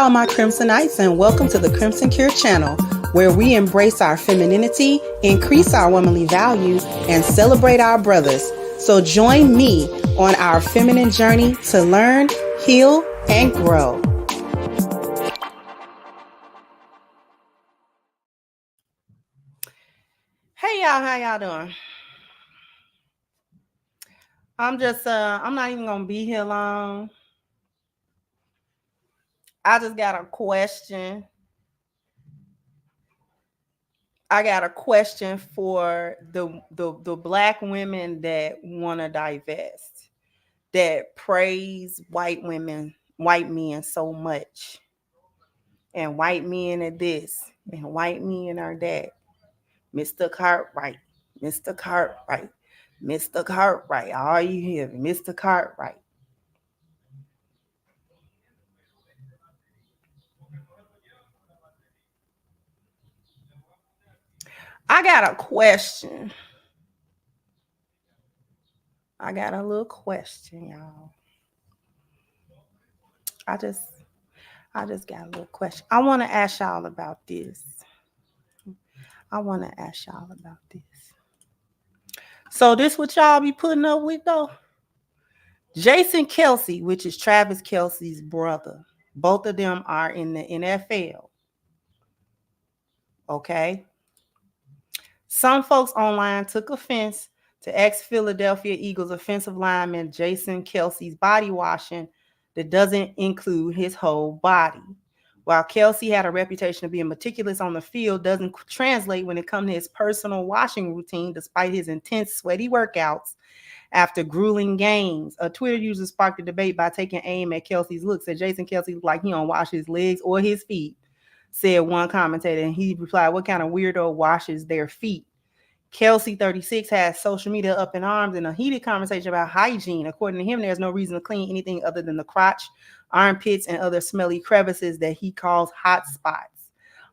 all my Crimsonites, and welcome to the Crimson Cure channel, where we embrace our femininity, increase our womanly value, and celebrate our brothers. So join me on our feminine journey to learn, heal, and grow. Hey y'all, how y'all doing? I'm not even gonna be here long. I just got a question. I got a question for the black women that want to divest, that praise white men so much, and white men are this, and white men are that. Mr. Cartwright, Mr. Cartwright, Mr. Cartwright. All you hear, Mr. Cartwright. I got a question. I got a little question, y'all. I just got a little question. I want to ask y'all about this. So this what y'all be putting up with though? Jason Kelce, which is Travis Kelce's brother. Both of them are in the NFL. Okay. Some folks online took offense to ex-Philadelphia Eagles offensive lineman Jason Kelce's body washing that doesn't include his whole body. While Kelce had a reputation of being meticulous on the field, doesn't translate when it comes to his personal washing routine, despite his intense, sweaty workouts after grueling games. A Twitter user sparked a debate by taking aim at Kelce's look. Said Jason Kelce looked like he don't wash his legs or his feet, said one commentator, and he replied, "What kind of weirdo washes their feet?" Kelce, 36, has social media up in arms in a heated conversation about hygiene. According to him, there's no reason to clean anything other than the crotch, armpits, and other smelly crevices that he calls hot spots.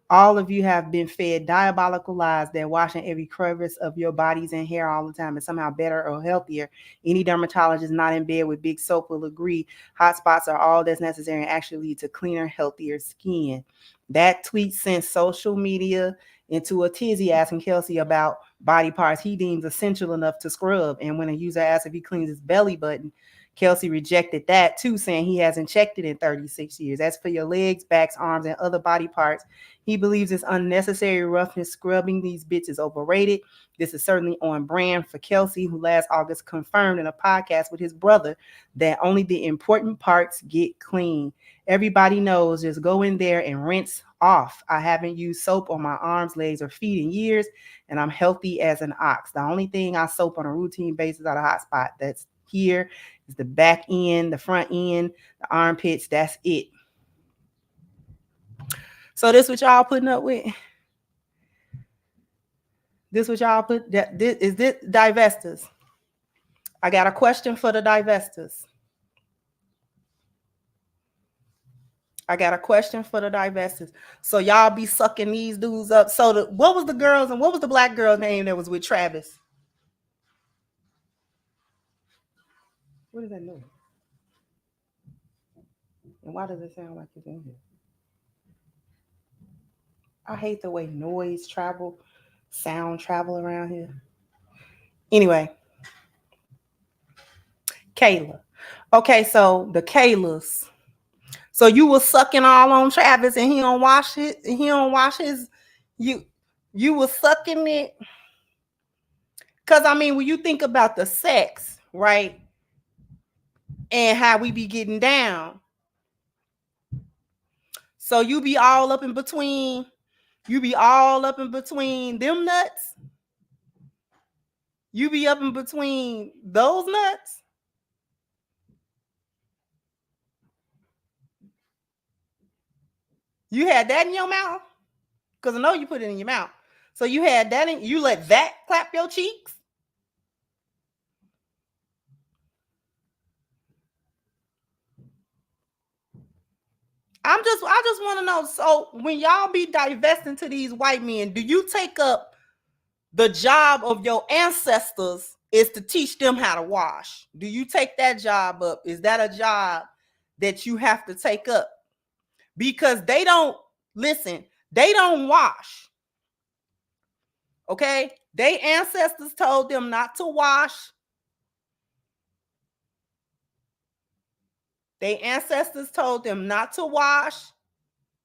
All of you have been fed diabolical lies that washing every crevice of your bodies and hair all the time is somehow better or healthier. Any dermatologist not in bed with big soap will agree hot spots are all that's necessary and actually lead to cleaner, healthier skin. That tweet sent social media into a tizzy, asking Kelce about body parts he deems essential enough to scrub. And when a user asked if he cleans his belly button, Kelce rejected that too, saying he hasn't checked it in 36 years. As for your legs, backs, arms, and other body parts, he believes it's unnecessary roughness. Scrubbing these bits is overrated. This is certainly on brand for Kelce, who last August confirmed in a podcast with his brother that only the important parts get clean. Everybody knows, just go in there and rinse off. I haven't used soap on my arms, legs, or feet in years, and I'm healthy as an ox. The only thing I soap on a routine basis are the hot spot. That's here is the back end, the front end, the armpits. That's it. So this what y'all putting up with? This what y'all put? Is this divestors? I got a question for the divestors. So y'all be sucking these dudes up. So what was the girls and what was the black girl's name that was with Travis? What is that noise? And why does it sound like it's in here? I hate the way sound travel around here. Anyway, Kayla. Okay, so the Kaylas. So you was sucking all on Travis and he don't wash his. You was sucking it. Cause I mean, when you think about the sex, right? And how we be getting down. So you be all up in between. You be all up in between them nuts. You be up in between those nuts. You had that in your mouth? Because I know you put it in your mouth. So you had that in, you let that clap your cheeks? I just want to know. So when y'all be divesting to these white men, do you take up the job of your ancestors is to teach them how to wash? Do you take that job up? Is that a job that you have to take up? because they don't listen. They don't wash. Okay? Their ancestors told them not to wash. Their ancestors told them not to wash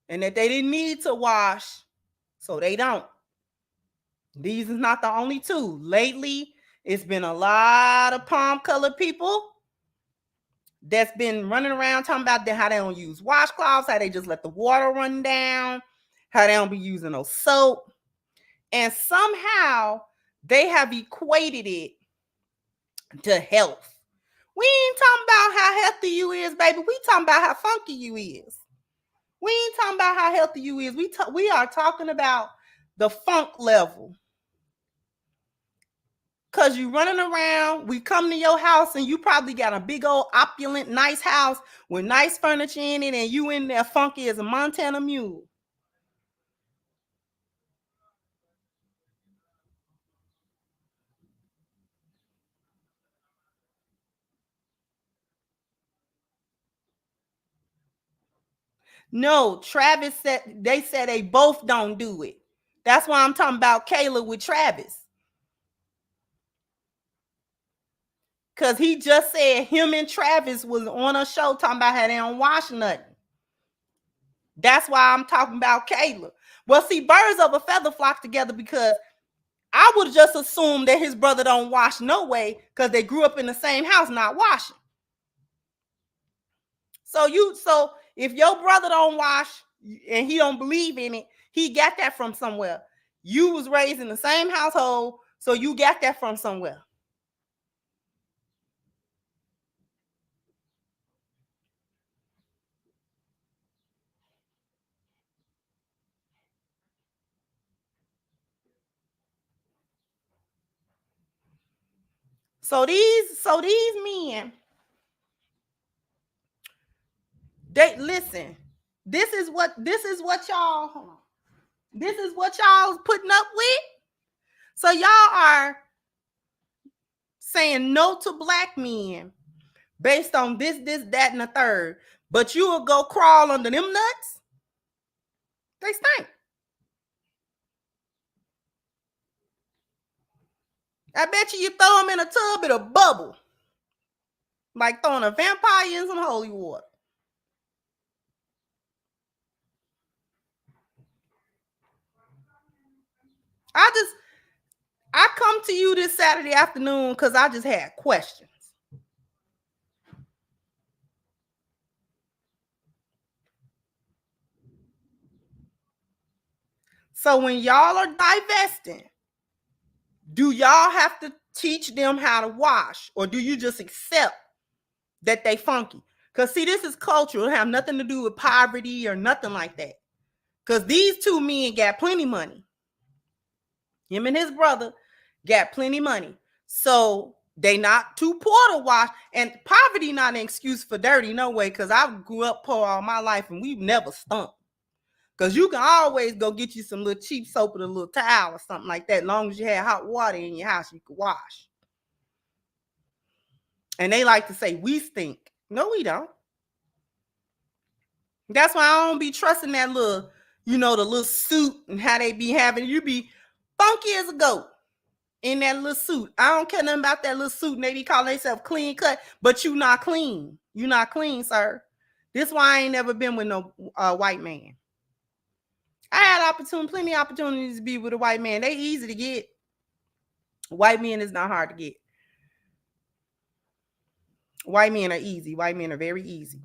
and that they didn't need to wash, so they don't. These is not the only two. Lately, it's been a lot of palm-colored people that's been running around talking about how they don't use washcloths, how they just let the water run down, how they don't be using no soap. And somehow they have equated it to health. We ain't talking about how healthy you is, baby. We talking about how funky you is. We ain't talking about how healthy you is. We are talking about the funk level. Because you running around, we come to your house and you probably got a big old opulent, nice house with nice furniture in it, and you in there funky as a Montana mule. No, Travis said they both don't do it. That's why I'm talking about Kayla with Travis. Because he just said him and Travis was on a show talking about how they don't wash nothing. That's why I'm talking about Kayla. Well, see, birds of a feather flock together, because I would just assume that his brother don't wash no way because they grew up in the same house not washing. So if your brother don't wash and he don't believe in it, he got that from somewhere. You was raised in the same household, so you got that from somewhere. So these men, they listen. This is what y'all, hold on. This is what y'all's putting up with. So y'all are saying no to black men based on this, that, and the third. But you will go crawl under them nuts? They stink. I bet you throw them in a tub, it'll bubble. Like throwing a vampire in some holy water. I come to you this Saturday afternoon because I just had questions. So when y'all are divesting, do y'all have to teach them how to wash, or do you just accept that they funky? Because see, this is cultural. It have nothing to do with poverty or nothing like that. Because these two men got plenty money. Him and his brother got plenty money. So they not too poor to wash. And poverty not an excuse for dirty, no way. Because I grew up poor all my life and we've never stunk. Because you can always go get you some little cheap soap with a little towel or something like that. As long as you had hot water in your house, you could wash. And they like to say, we stink. No, we don't. That's why I don't be trusting that little, the little suit and how they be having. You be funky as a goat in that little suit. I don't care nothing about that little suit. And they be calling themselves clean cut, but you not clean. You not clean, sir. This why I ain't never been with no white man. I had plenty of opportunities to be with a white man. They easy to get. White men is not hard to get. White men are easy. White men are very easy.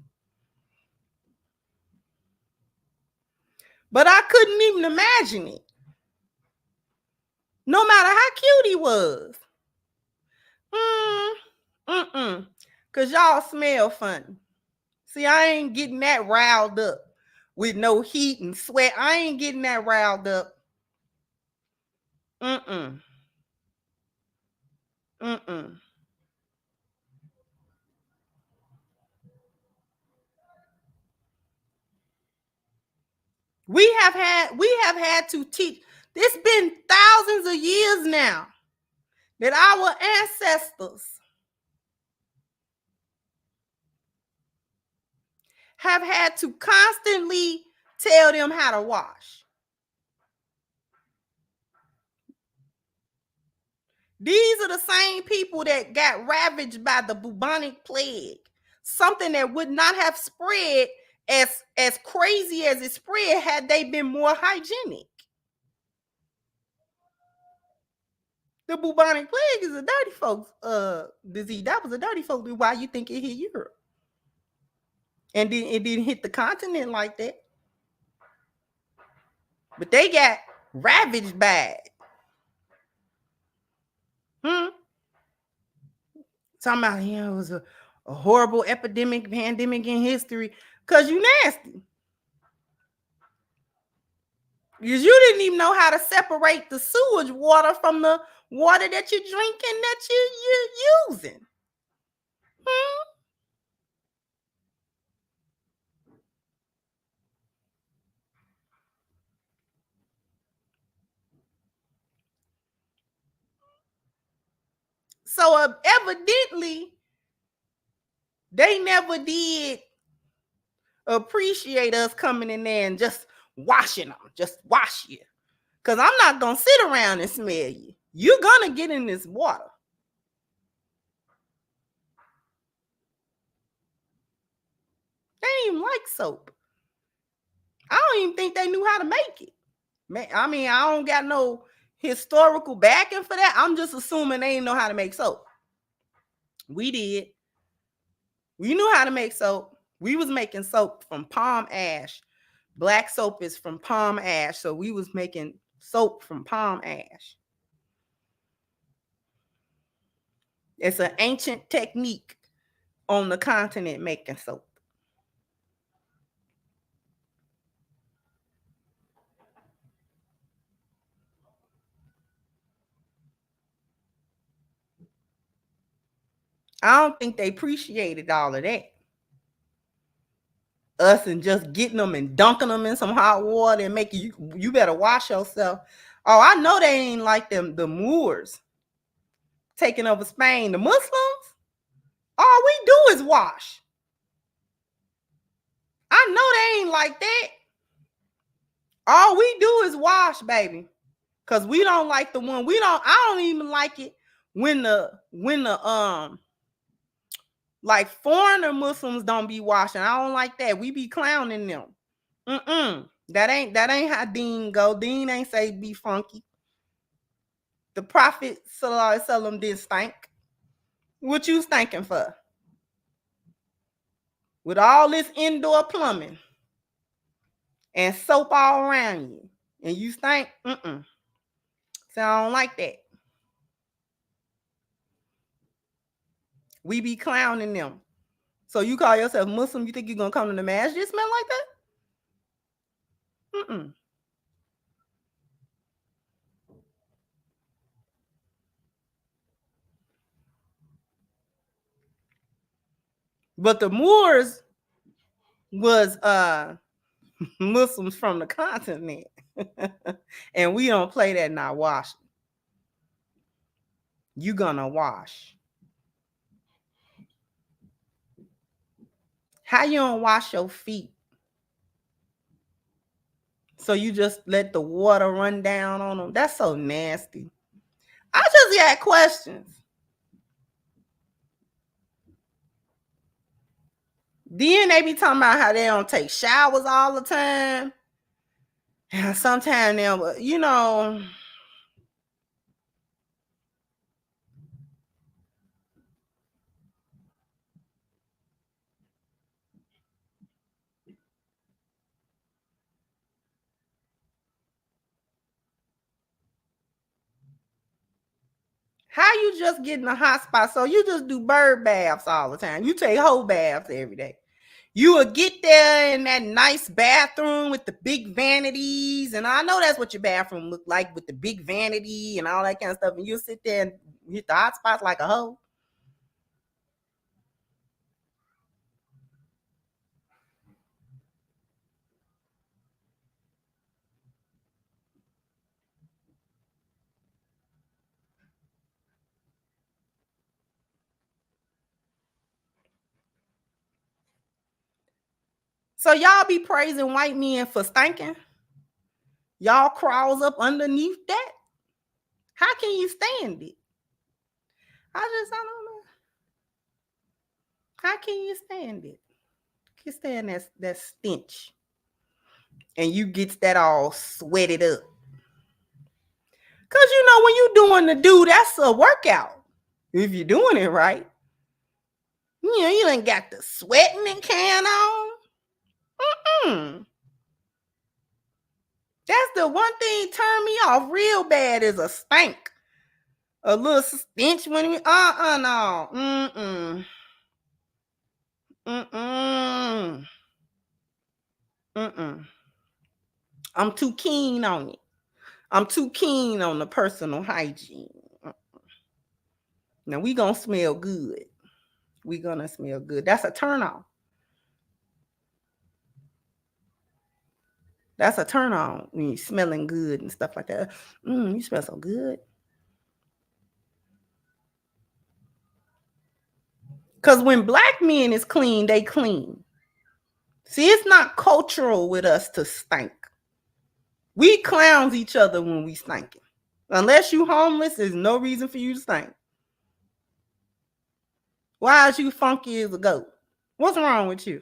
But I couldn't even imagine it. No matter how cute he was. Because y'all smell funny. See, I ain't getting that riled up with no heat and sweat. I ain't getting that riled up. We have had to teach. It's been thousands of years now that our ancestors have had to constantly tell them how to wash. These are the same people that got ravaged by the bubonic plague, something that would not have spread as crazy as it spread had they been more hygienic. The bubonic plague is a dirty folks disease. That was a dirty folks. Why you think it hit Europe? And then it didn't hit the continent like that. But they got ravaged by it. Talking about, it was a horrible epidemic, pandemic in history. Because you nasty. Because you didn't even know how to separate the sewage water from the water that you're drinking, that you're using. So evidently, they never did appreciate us coming in there and just washing them. Just wash you. Because I'm not going to sit around and smell you. You're going to get in this water. They ain't even like soap. I don't even think they knew how to make it. Man, I mean, I don't got no historical backing for that. I'm just assuming they didn't know how to make soap. We did. We knew how to make soap. We was making soap from palm ash. Black soap is from palm ash. So we was making soap from palm ash. It's an ancient technique on the continent making soap. I don't think they appreciated all of that. Us and just getting them and dunking them in some hot water and making you better wash yourself. Oh, I know they ain't like them, the Moors taking over Spain. The Muslims, all we do is wash. I know they ain't like that. All we do is wash, baby. Cause we don't like the one. I don't even like it when the like foreigner Muslims don't be washing. I don't like that. We be clowning them. That ain't how Dean go. Dean ain't say be funky. The Prophet Sallallahu Alaihi Wasallam didn't stink. What you stinking for? With all this indoor plumbing and soap all around you, and you stink? So I don't like that. We be clowning them. So you call yourself Muslim? You think you're gonna come to the masjid smell like that? But the Moors was Muslims from the continent. And we don't play that not washing. You gonna wash. How you don't wash your feet? So you just let the water run down on them? That's so nasty. I just got questions. Then they be talking about how they don't take showers all the time. And sometimes they'll, how you just get in a hot spot? So you just do bird baths all the time. You take whole baths every day. You will get there in that nice bathroom with the big vanities. And I know that's what your bathroom look like, with the big vanity and all that kind of stuff. And you'll sit there and hit the hot spots like a hoe. So y'all be praising white men for stinking? Y'all crawls up underneath that? How can you stand it? I don't know. How can you stand it? You stand that stench. And you get that all sweated up. Cause when you doing the do, that's a workout. If you're doing it right. You done got the sweating and can on. That's the one thing turn me off real bad is a stink. A little stench when we no. I'm too keen on it. I'm too keen on the personal hygiene. Now we gonna smell good. We gonna smell good. That's a turn on. That's a turn on when you're smelling good and stuff like that. You smell so good. Because when black men is clean, they clean. See, it's not cultural with us to stink. We clowns each other when we stinking. Unless you homeless, there's no reason for you to stink. Why is you funky as a goat? What's wrong with you?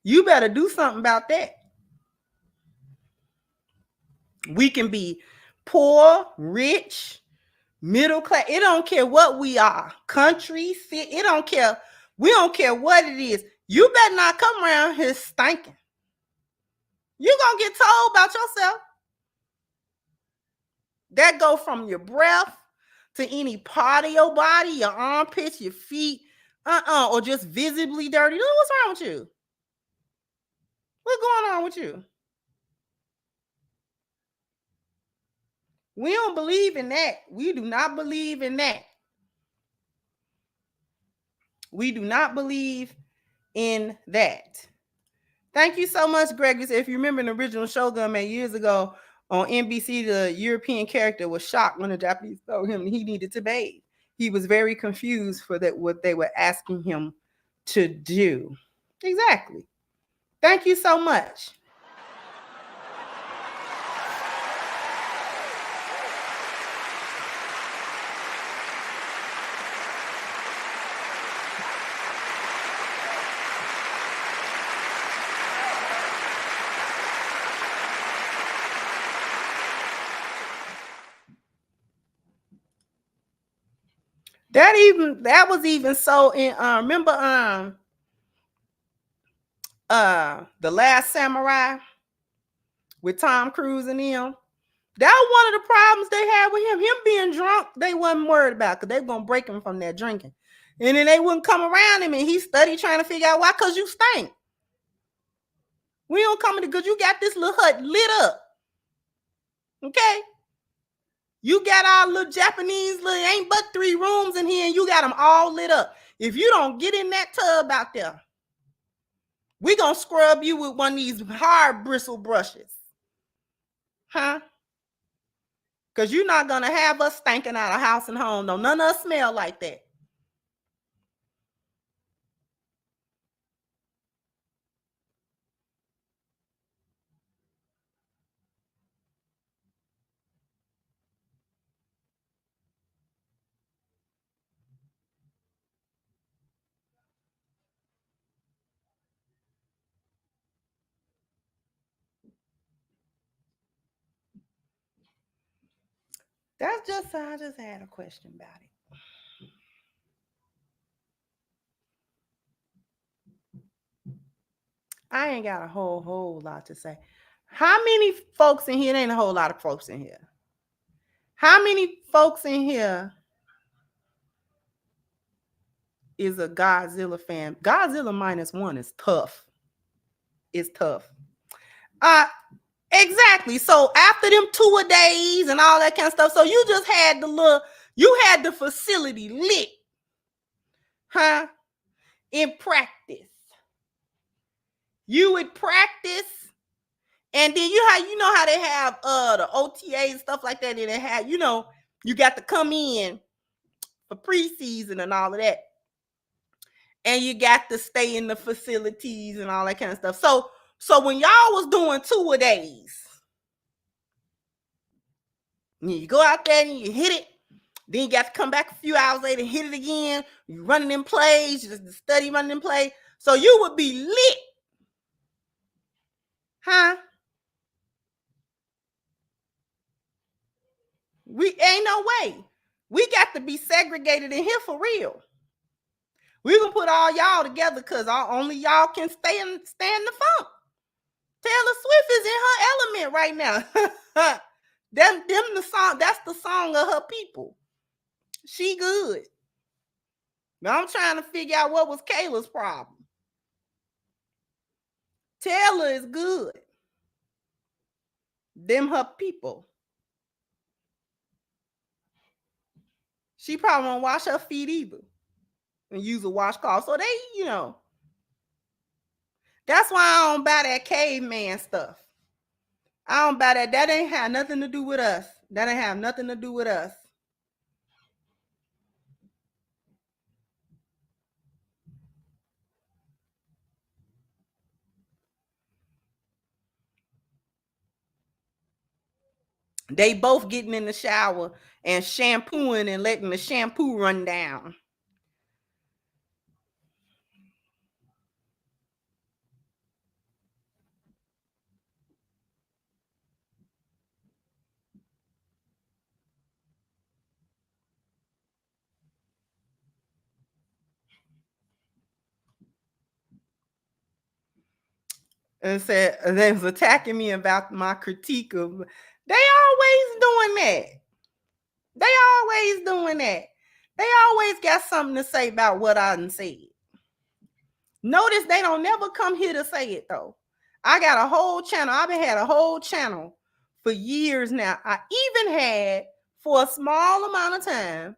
You better do something about that. We can be poor, rich, middle class. It don't care what we are. Country, city, it don't care. We don't care what it is. You better not come around here stinking. You're going to get told about yourself. That go from your breath to any part of your body, your armpits, your feet, or just visibly dirty. What's wrong with you? What's going on with you? We don't believe in that. We do not believe in that. We do not believe in that. Thank you so much, Greg. If you remember the original Shogun made years ago on NBC, the European character was shocked when the Japanese told him he needed to bathe. He was very confused for that what they were asking him to do. Exactly. Thank you so much. That was even so in remember The Last Samurai with Tom Cruise and him. That was one of the problems they had with him. Him being drunk, they wasn't worried about because they were gonna break him from that drinking. And then they wouldn't come around him and he studied trying to figure out why, because you stink. We don't come in because you got this little hut lit up. Okay? You got our little Japanese little ain't but 3 rooms in here and you got them all lit up. If you don't get in that tub out there, we gonna scrub you with one of these hard bristle brushes. Huh? Because you're not gonna have us stinking out of house and home. No, none of us smell like that. That's just, I just had a question about it. I ain't got a whole lot to say. How many folks in here? There ain't a whole lot of folks in here. How many folks in here is a Godzilla fan? Godzilla -1 is tough. It's tough. Exactly. So after them 2-a-days and all that kind of stuff, so you just had you had the facility lit, huh? In practice. You would practice, and then you know how they have the OTAs and stuff like that, and they have, you got to come in for preseason and all of that. and you got to stay in the facilities and all that kind of stuff. So when y'all was doing 2-a-days, you go out there and you hit it, then you got to come back a few hours later and hit it again. You running in plays, you just study running in play. So you would be lit. Huh? We ain't no way. We got to be segregated in here for real. We gonna put all y'all together because only y'all can stand the funk. Taylor Swift is in her element right now. them the song. That's the song of her people. She good. Now I'm trying to figure out what was Kayla's problem. Taylor is good. Them her people. She probably won't wash her feet either and use a washcloth. So they, that's why I don't buy that caveman stuff. I don't buy that. That ain't have nothing to do with us. That ain't have nothing to do with us. They both getting in the shower and shampooing and letting the shampoo run down. And said they was attacking me about my critique of. They always doing that. They always doing that. They always got something to say about what I done said. Notice they don't never come here to say it though. I got a whole channel. I've been had a whole channel for years now. I even had, for a small amount of time,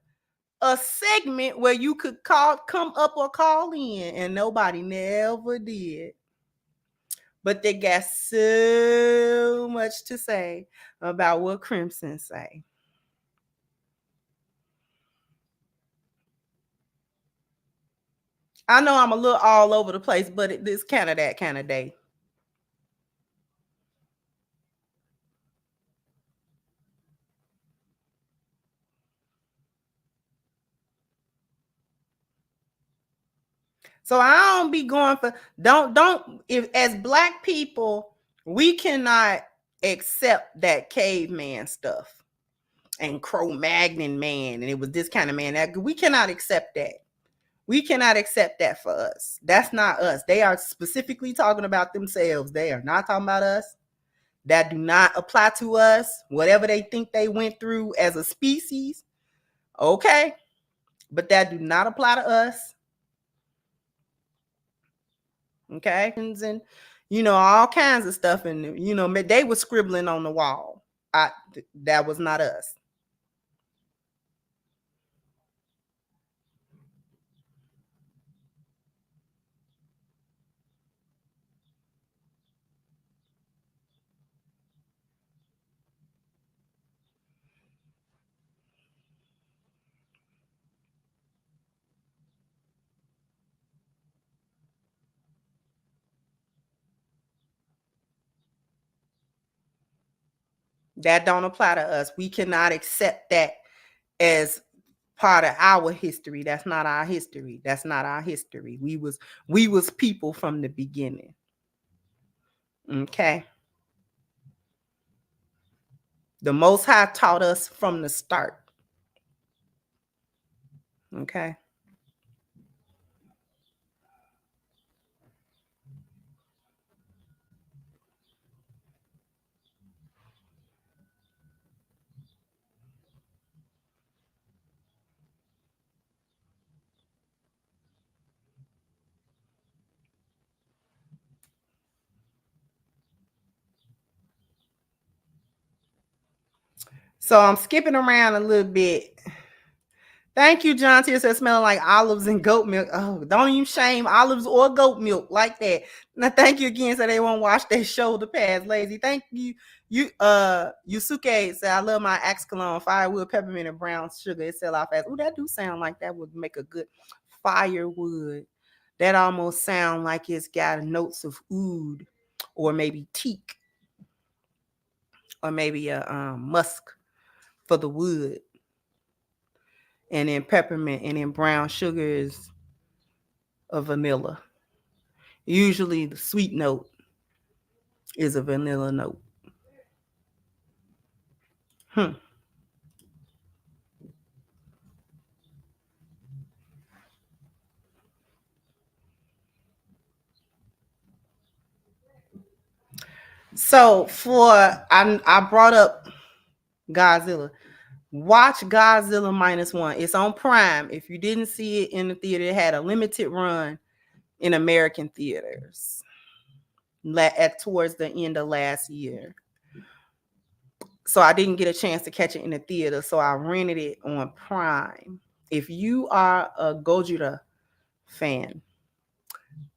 a segment where you could come up or call in, and nobody never did. But they got so much to say about what Crimson say. I know I'm a little all over the place, but it's kind of that kind of day. So I don't be going for don't if as Black people, we cannot accept that caveman stuff and Cro-Magnon man, and it was this kind of man. That we cannot accept that. We cannot accept that for us. That's not us. They are specifically talking about themselves. They are not talking about us. That do not apply to us. Whatever they think they went through as a species, okay, but that do not apply to us. Okay, and all kinds of stuff, and they were scribbling on the wall. That was not us. That don't apply to us. We cannot accept that as part of our history. That's not our history. That's not our history. We was people from the beginning. Okay. The Most High taught us from the start. Okay. So I'm skipping around a little bit. Thank you, John T. Says smelling like olives and goat milk. Oh, don't even shame olives or goat milk like that. Now, thank you again. So they won't wash their shoulder pads lazy. Thank you. Yusuke said, I love my Axe cologne, firewood, peppermint, and brown sugar. It sell off fast. Oh, that do sound like that would make a good firewood. That almost sound like it's got notes of oud, or maybe teak, or maybe a musk for the wood. And then peppermint, and then brown sugar is a vanilla. Usually the sweet note is a vanilla note. So I brought up Godzilla. Watch Godzilla -1. It's on Prime. If you didn't see it in the theater, it had a limited run in American theaters towards the end of last year. So I didn't get a chance to catch it in the theater, so I rented it on Prime. If you are a Gojira fan,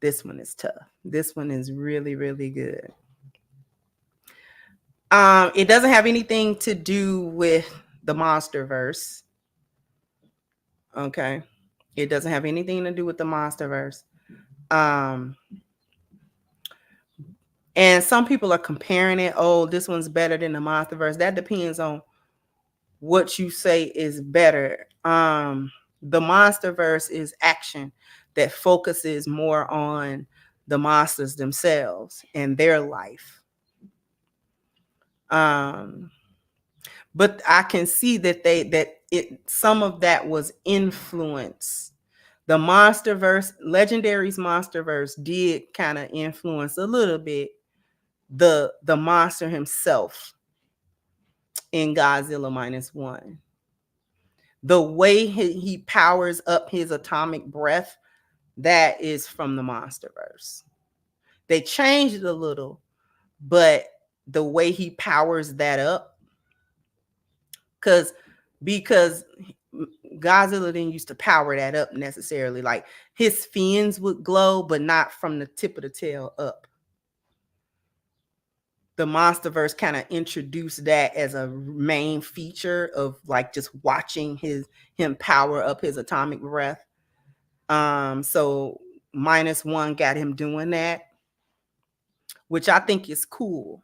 this one is tough. This one is really, really good. It doesn't have anything to do with the MonsterVerse. Okay. It doesn't have anything to do with the MonsterVerse. And some people are comparing it. Oh, this one's better than the MonsterVerse. That depends on what you say is better. The MonsterVerse is action that focuses more on the monsters themselves and their life. But I can see that some of that was influence. The MonsterVerse, Legendary's MonsterVerse did kind of influence a little bit the monster himself in Godzilla -1. The way he powers up his atomic breath, that is from the MonsterVerse. They changed it a little, but the way he powers that up, because Godzilla didn't used to power that up necessarily. Like his fins would glow, but not from the tip of the tail up. The MonsterVerse kind of introduced that as a main feature of like just watching him power up his atomic breath. So -1 got him doing that, which I think is cool.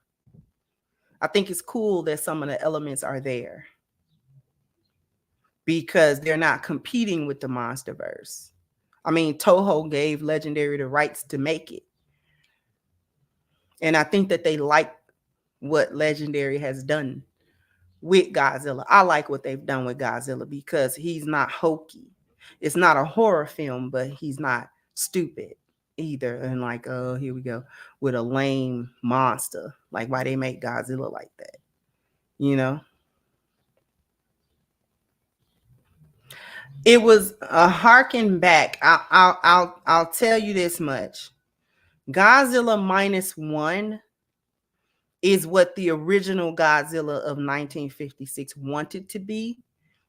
I think it's cool that some of the elements are there because they're not competing with the MonsterVerse. I mean, Toho gave Legendary the rights to make it. And I think that they like what Legendary has done with Godzilla. I like what they've done with Godzilla because he's not hokey. It's not a horror film, but he's not stupid either. And like, oh, here we go with a lame monster. Like, why they make Godzilla like that? You know? It was a harken back. I'll tell you this much. Godzilla -1 is what the original Godzilla of 1956 wanted to be,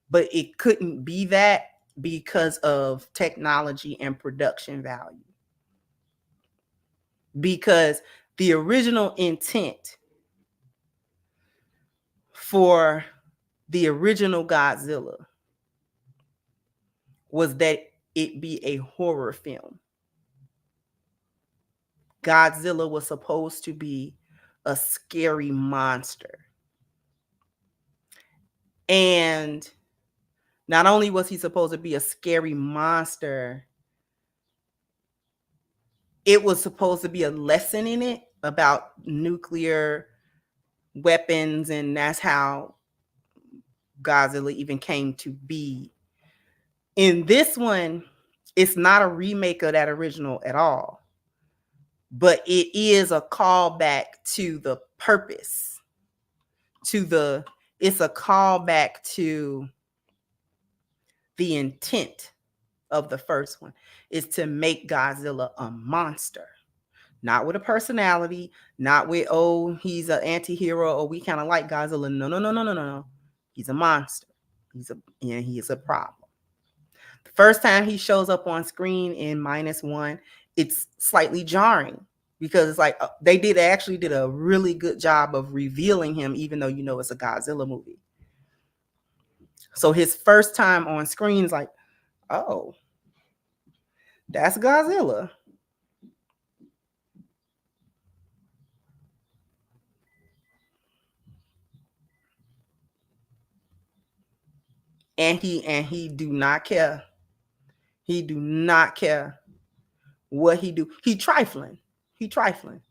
but it couldn't be that because of technology and production value. Because the original intent for the original Godzilla was that it be a horror film. Godzilla was supposed to be a scary monster. And not only was he supposed to be a scary monster, it was supposed to be a lesson in it about nuclear weapons, and that's how Godzilla even came to be. In this one, it's not a remake of that original at all, but it is a callback to the purpose, it's a callback to the intent of the first one, is to make Godzilla a monster. Not with a personality, not with, oh, he's an anti-hero or we kind of like Godzilla. No. He's a monster. He is a problem. The first time he shows up on screen in -1, it's slightly jarring because it's like they actually did a really good job of revealing him, even though you know it's a Godzilla movie. So his first time on screen is like, oh, That's Godzilla. And he do not care. He do not care what he do. He trifling. He trifling.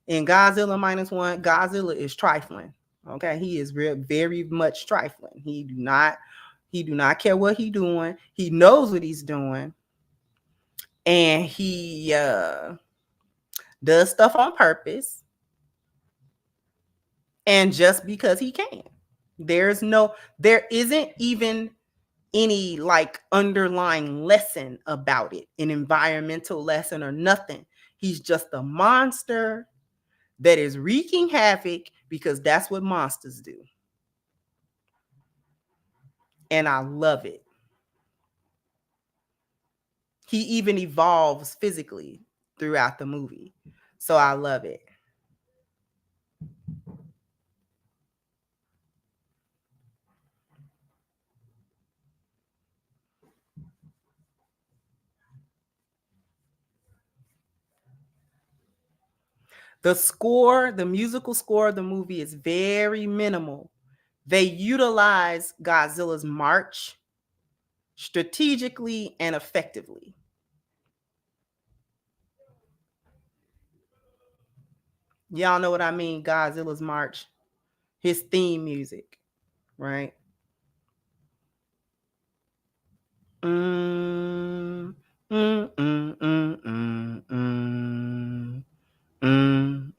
In Godzilla -1, Godzilla is trifling. Okay, he is very much trifling. He do not care what he doing. He knows what he's doing, and he does stuff on purpose, and just because he can. There isn't even any like underlying lesson about it, an environmental lesson or nothing. He's just a monster that is wreaking havoc because that's what monsters do. And I love it. He even evolves physically throughout the movie. So I love it. The musical score of the movie is very minimal. They utilize Godzilla's march strategically and effectively. Y'all know what I mean? Godzilla's march, his theme music, right? Mm, mm, mm, mm, mm, mm. Mm,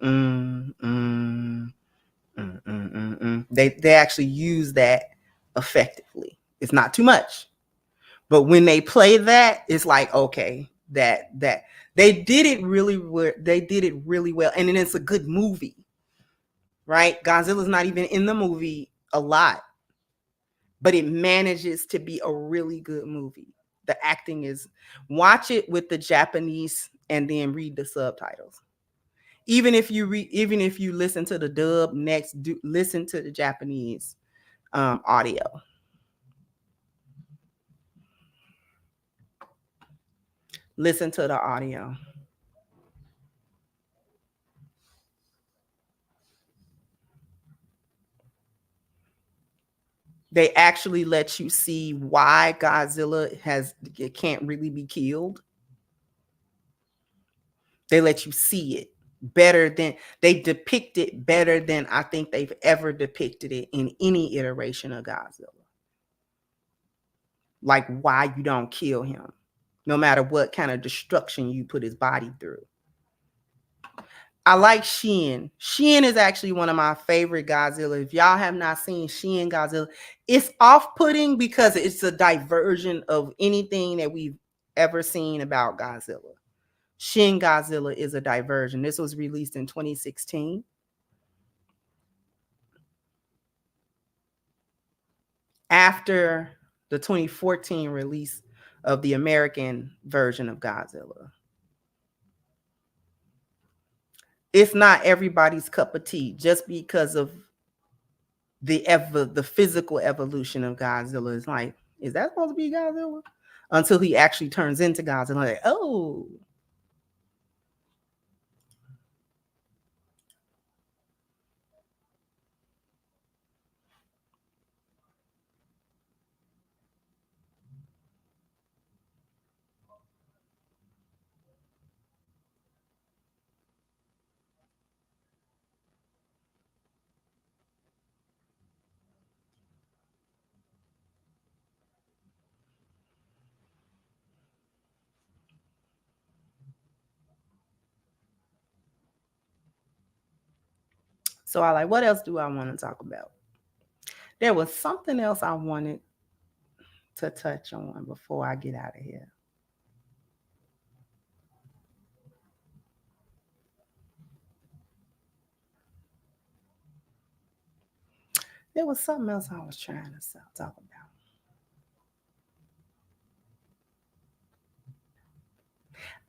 mm, mm, They actually use that effectively. It's not too much, but when they play that, it's like okay, that they did it really well. They did it really well, and then it's a good movie, right? Godzilla's not even in the movie a lot, but it manages to be a really good movie. The acting is watch it with the Japanese and then read the subtitles. Even if you listen to the dub next, listen to the Japanese audio. Listen to the audio. They actually let you see why Godzilla can't really be killed. They let you see it better than they depict it better than I think they've ever depicted it in any iteration of Godzilla. Like why you don't kill him, no matter what kind of destruction you put his body through. I like Shin. Shin is actually one of my favorite Godzilla. If y'all have not seen Shin Godzilla, it's off-putting because it's a diversion of anything that we've ever seen about Godzilla. Shin Godzilla is a diversion. This was released in 2016. After the 2014 release of the American version of Godzilla. It's not everybody's cup of tea just because of the physical evolution of Godzilla. Is like, is that supposed to be Godzilla? Until he actually turns into Godzilla. Like, oh. So I like, what else do I want to talk about? There was something else I wanted to touch on before I get out of here. There was something else I was trying to talk about.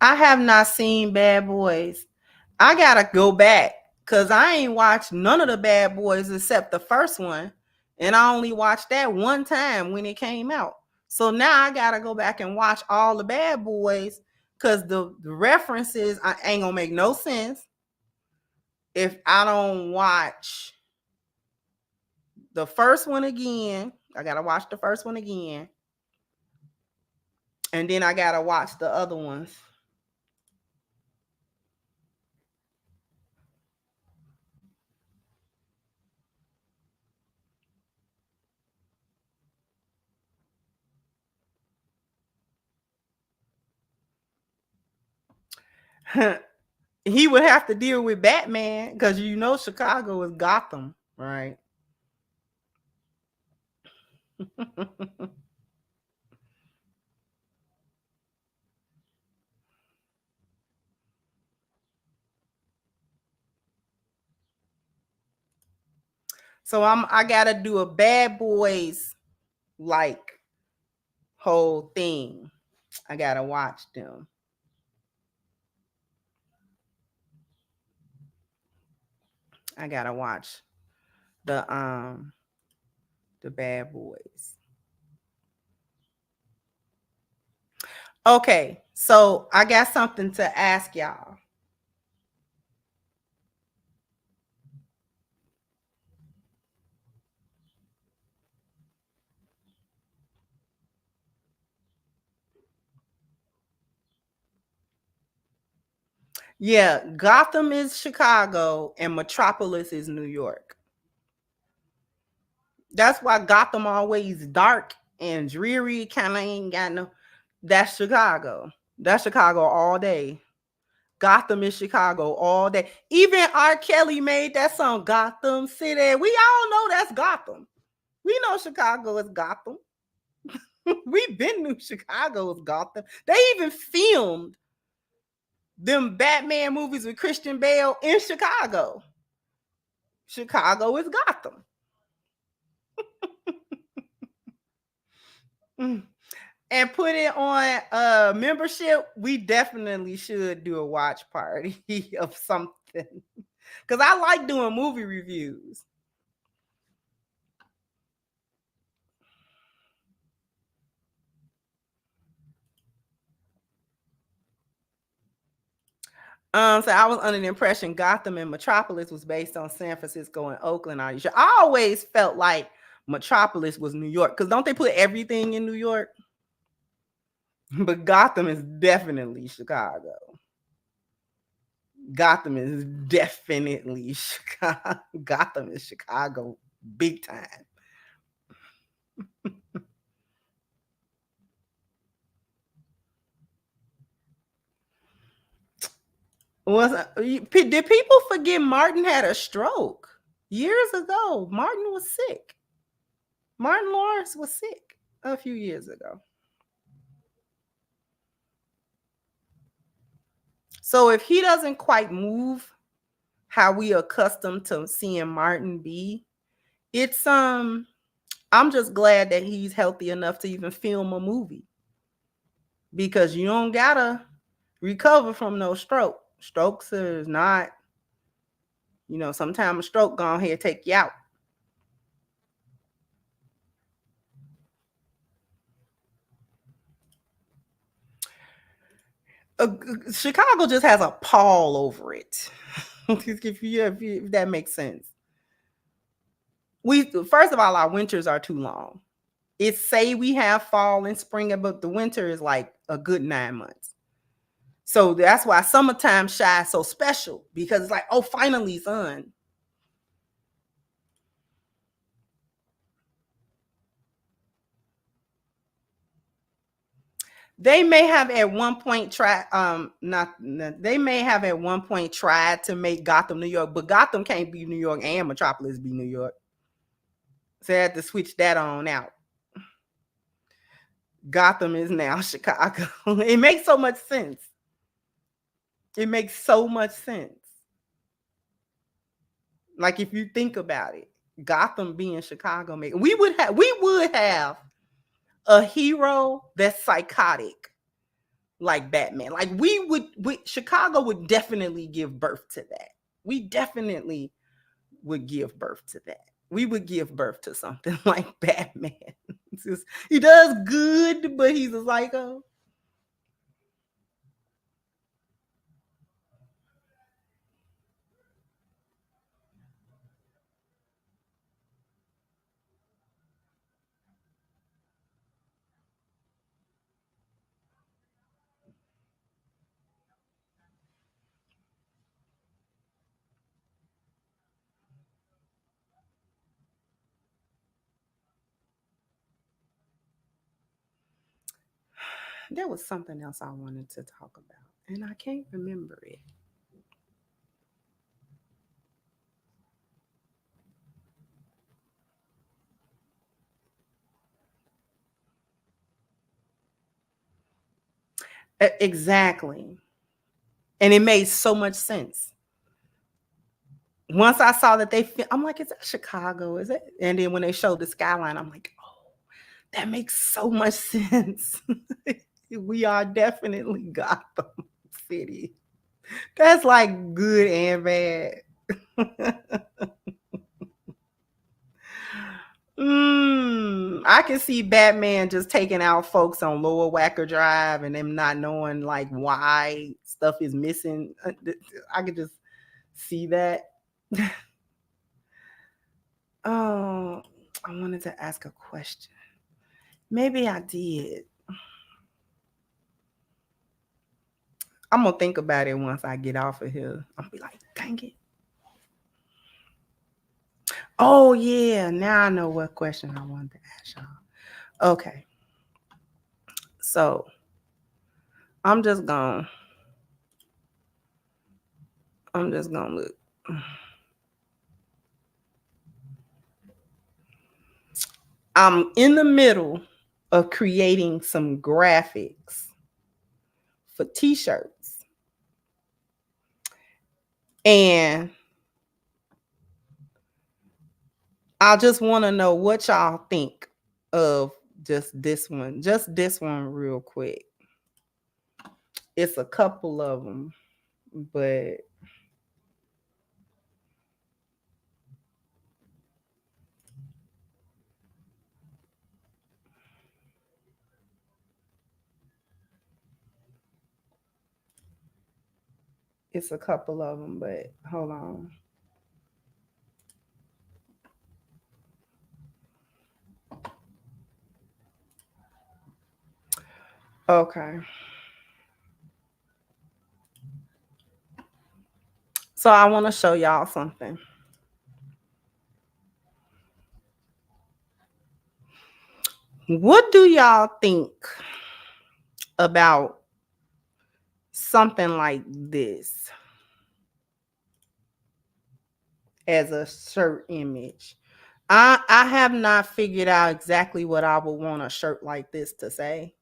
I have not seen Bad Boys. I gotta go back because I ain't watched none of the Bad Boys except the first one. And I only watched that one time when it came out. So now I gotta go back and watch all the Bad Boys because the references I ain't gonna make no sense if I don't watch the first one again. I gotta watch the first one again, and then I gotta watch the other ones. He would have to deal with Batman because you know Chicago is Gotham, right? So I gotta do a Bad Boys like whole thing. I gotta watch them. I gotta watch the Bad Boys. Okay, so I got something to ask y'all. Yeah, Gotham is Chicago and Metropolis is New York. That's why Gotham always dark and dreary, kind of ain't got no. That's Chicago. That's Chicago all day. Gotham is Chicago all day. Even R. Kelly made that song, Gotham City. We all know that's Gotham. We know Chicago is Gotham. We've been to Chicago is Gotham. They even filmed them Batman movies with Christian Bale in Chicago. Chicago is Gotham. And put it on membership, we definitely should do a watch party of something. Because I like doing movie reviews. So I was under the impression Gotham and Metropolis was based on San Francisco and Oakland. Are you sure? I always felt like Metropolis was New York. Because don't they put everything in New York? But Gotham is definitely Chicago. Gotham is definitely Chicago. Gotham is Chicago big time. Did people forget Martin had a stroke years ago? Martin was sick. Martin Lawrence was sick a few years ago. So if he doesn't quite move how we accustomed to seeing Martin be, it's I'm just glad that he's healthy enough to even film a movie. Because you don't gotta recover from no stroke. Strokes is not, sometimes a stroke go ahead take you out. Chicago just has a pall over it. if that makes sense. First of all, our winters are too long. It's say we have fall and spring, but the winter is like a good 9 months. So that's why summertime Shy is so special, because it's like, oh, finally sun. They may have at one point tried they may have at one point tried to make Gotham New York, but Gotham can't be New York and Metropolis be New York. So they had to switch that on out. Gotham is now Chicago. It makes so much sense. It makes so much sense. Like if you think about it, Gotham being Chicago, we would have a hero that's psychotic like Batman. Like Chicago would definitely give birth to that. We definitely would give birth to that. We would give birth to something like Batman. He does good, but he's a psycho. There was something else I wanted to talk about, and I can't remember it. Exactly. And it made so much sense. Once I saw that I'm like, is that Chicago? Is it? And then when they showed the skyline, I'm like, oh, that makes so much sense. We are definitely Gotham City. That's like good and bad. I can see Batman just taking out folks on Lower Wacker Drive and them not knowing like why stuff is missing. I could just see that. Oh, I wanted to ask a question. Maybe I did. I'm gonna think about it once I get off of here. I'll be like, dang it. Oh yeah, now I know what question I wanted to ask y'all. Okay. So I'm just gonna look. I'm in the middle of creating some graphics for t-shirts. And I just want to know what y'all think of just this one real quick. It's a couple of them, but hold on. Okay. So I want to show y'all something. What do y'all think about something like this as a shirt image? I have not figured out exactly what I would want a shirt like this to say.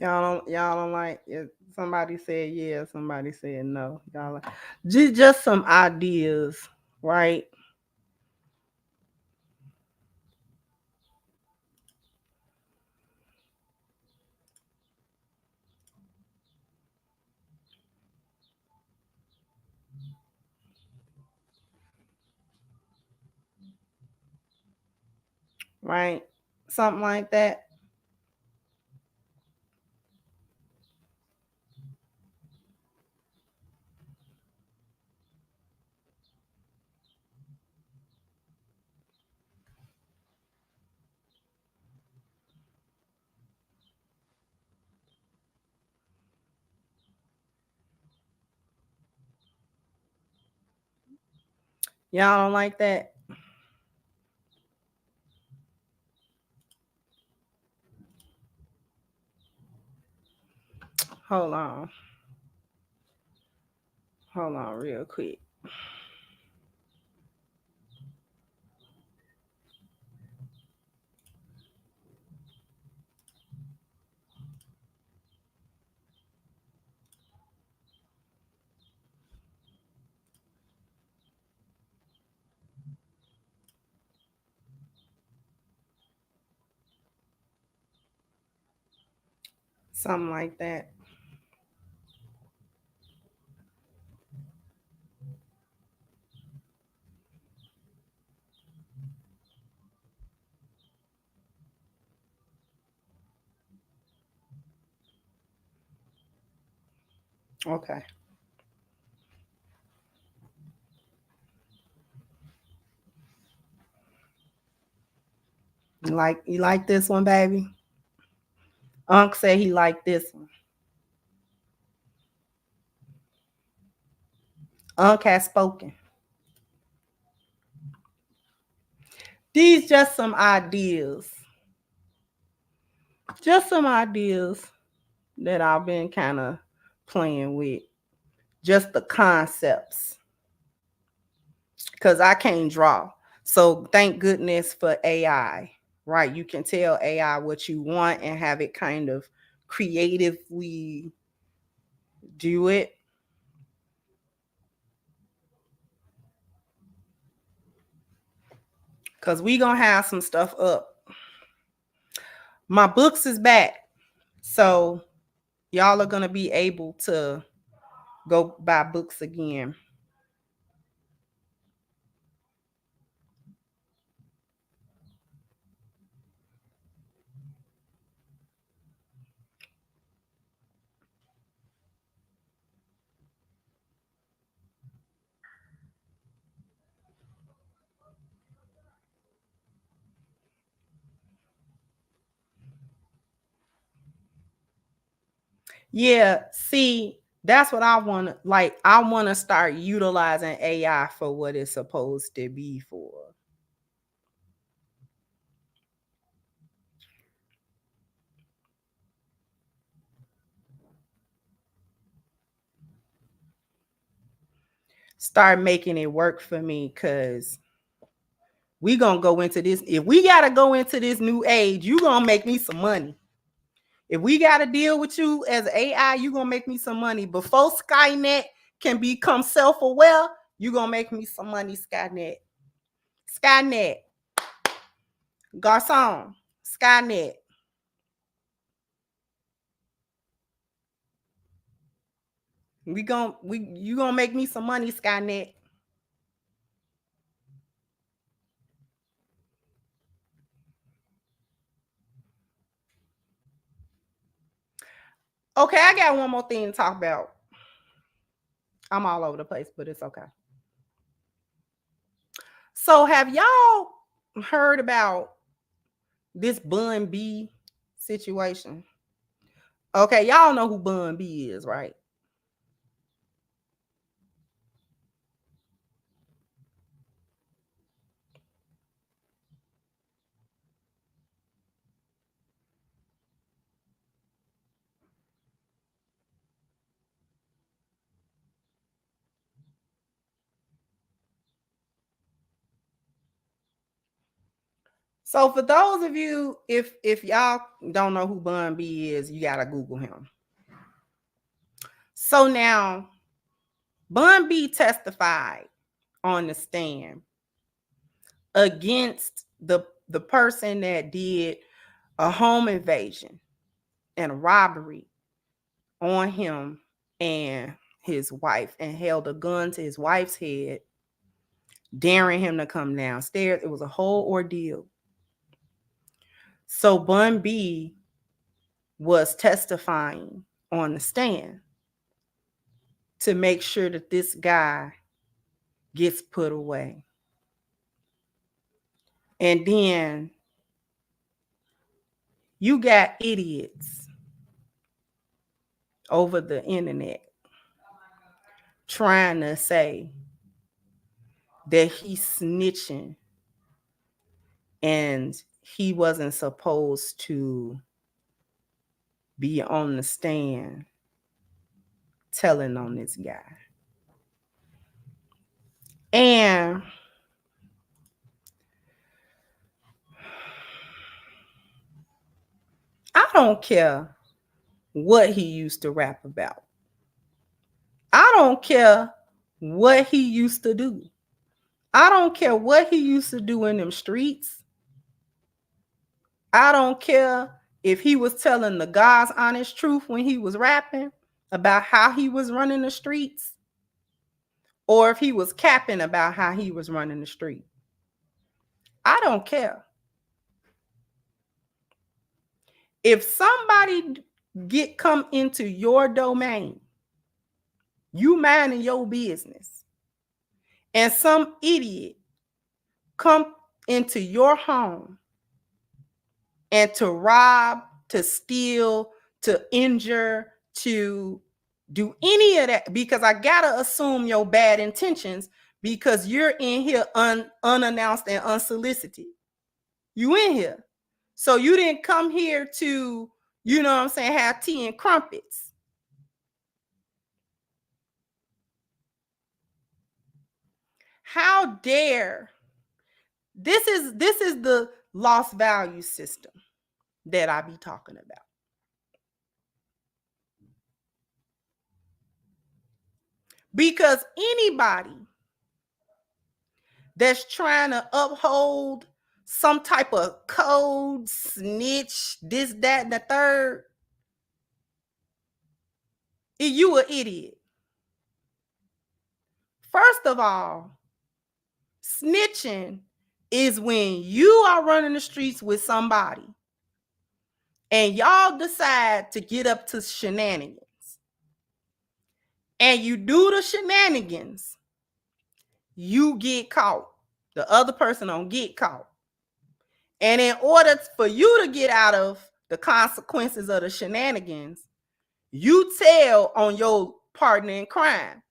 Y'all don't like it. Somebody said yeah, somebody said no. Y'all like just some ideas, right? Right? Something like that. Y'all don't like that? Hold on. Hold on real quick. Something like that. Okay. You like this one, baby? Unc said he liked this one. Unc has spoken. These just some ideas. Just some ideas that I've been kind of playing with. Just the concepts. Because I can't draw. So thank goodness for AI, right? You can tell AI what you want and have it kind of creatively do it. Because we going to have some stuff up. My books is back. So y'all are going to be able to go buy books again. Yeah, see, that's what I want to like. I want to start utilizing AI for what it's supposed to be for. Start making it work for me, because we gonna go into this. If we gotta go into this new age, you gonna make me some money. If we gotta deal with you as AI, you gonna make me some money. Before Skynet can become self-aware, you gonna make me some money, Skynet. Skynet. Garcon. Skynet. You gonna make me some money, Skynet. Okay, I got one more thing to talk about. I'm all over the place, but it's okay. So have y'all heard about this Bun B situation? Okay, y'all know who Bun B is, right? So for those of you, if y'all don't know who Bun B is, you gotta Google him. So now, Bun B testified on the stand against the person that did a home invasion and a robbery on him and his wife, and held a gun to his wife's head, daring him to come downstairs. It was a whole ordeal. So Bun B was testifying on the stand to make sure that this guy gets put away. And then you got idiots over the internet trying to say that he's snitching and he wasn't supposed to be on the stand telling on this guy. And I don't care what he used to rap about. I don't care what he used to do. I don't care what he used to do in them streets. I don't care if he was telling the God's honest truth when he was rapping about how he was running the streets, or if he was capping about how he was running the street. I don't care. If somebody come into your domain, you minding your business, and some idiot come into your home And to rob, to steal, to injure, to do any of that, because I gotta assume your bad intentions because you're in here unannounced and unsolicited. You in here. So you didn't come here to, you know what I'm saying, have tea and crumpets. How dare. This is the lost value system that I be talking about. Because anybody that's trying to uphold some type of code, snitch, this, that, and the third, you an idiot. First of all, snitching is when you are running the streets with somebody and y'all decide to get up to shenanigans. And you do the shenanigans, you get caught. The other person don't get caught. And in order for you to get out of the consequences of the shenanigans, you tell on your partner in crime.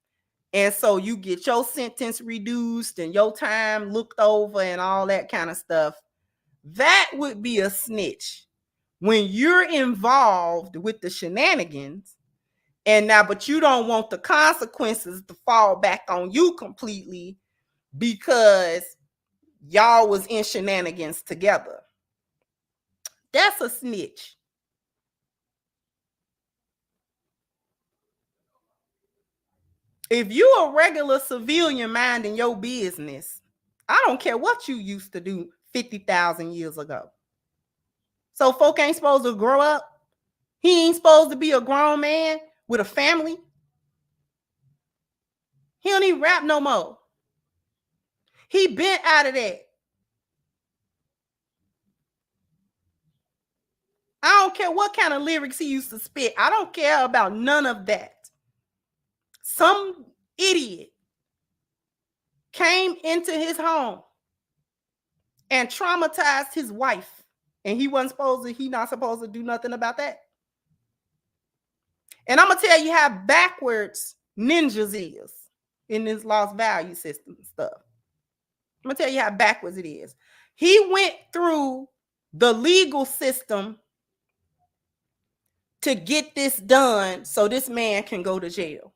And so you get your sentence reduced and your time looked over and all that kind of stuff. That would be a snitch. When you're involved with the shenanigans, and now, but you don't want the consequences to fall back on you completely because y'all was in shenanigans together. That's a snitch. If you a regular civilian minding your business, I don't care what you used to do 50,000 years ago. So folk ain't supposed to grow up. He ain't supposed to be a grown man with a family. He don't even rap no more. He been out of that. I don't care what kind of lyrics he used to spit. I don't care about none of that. Some idiot came into his home and traumatized his wife. And he not supposed to do nothing about that. And I'm going to tell you how backwards ninjas is in this lost value system stuff. I'm going to tell you how backwards it is. He went through the legal system to get this done so this man can go to jail.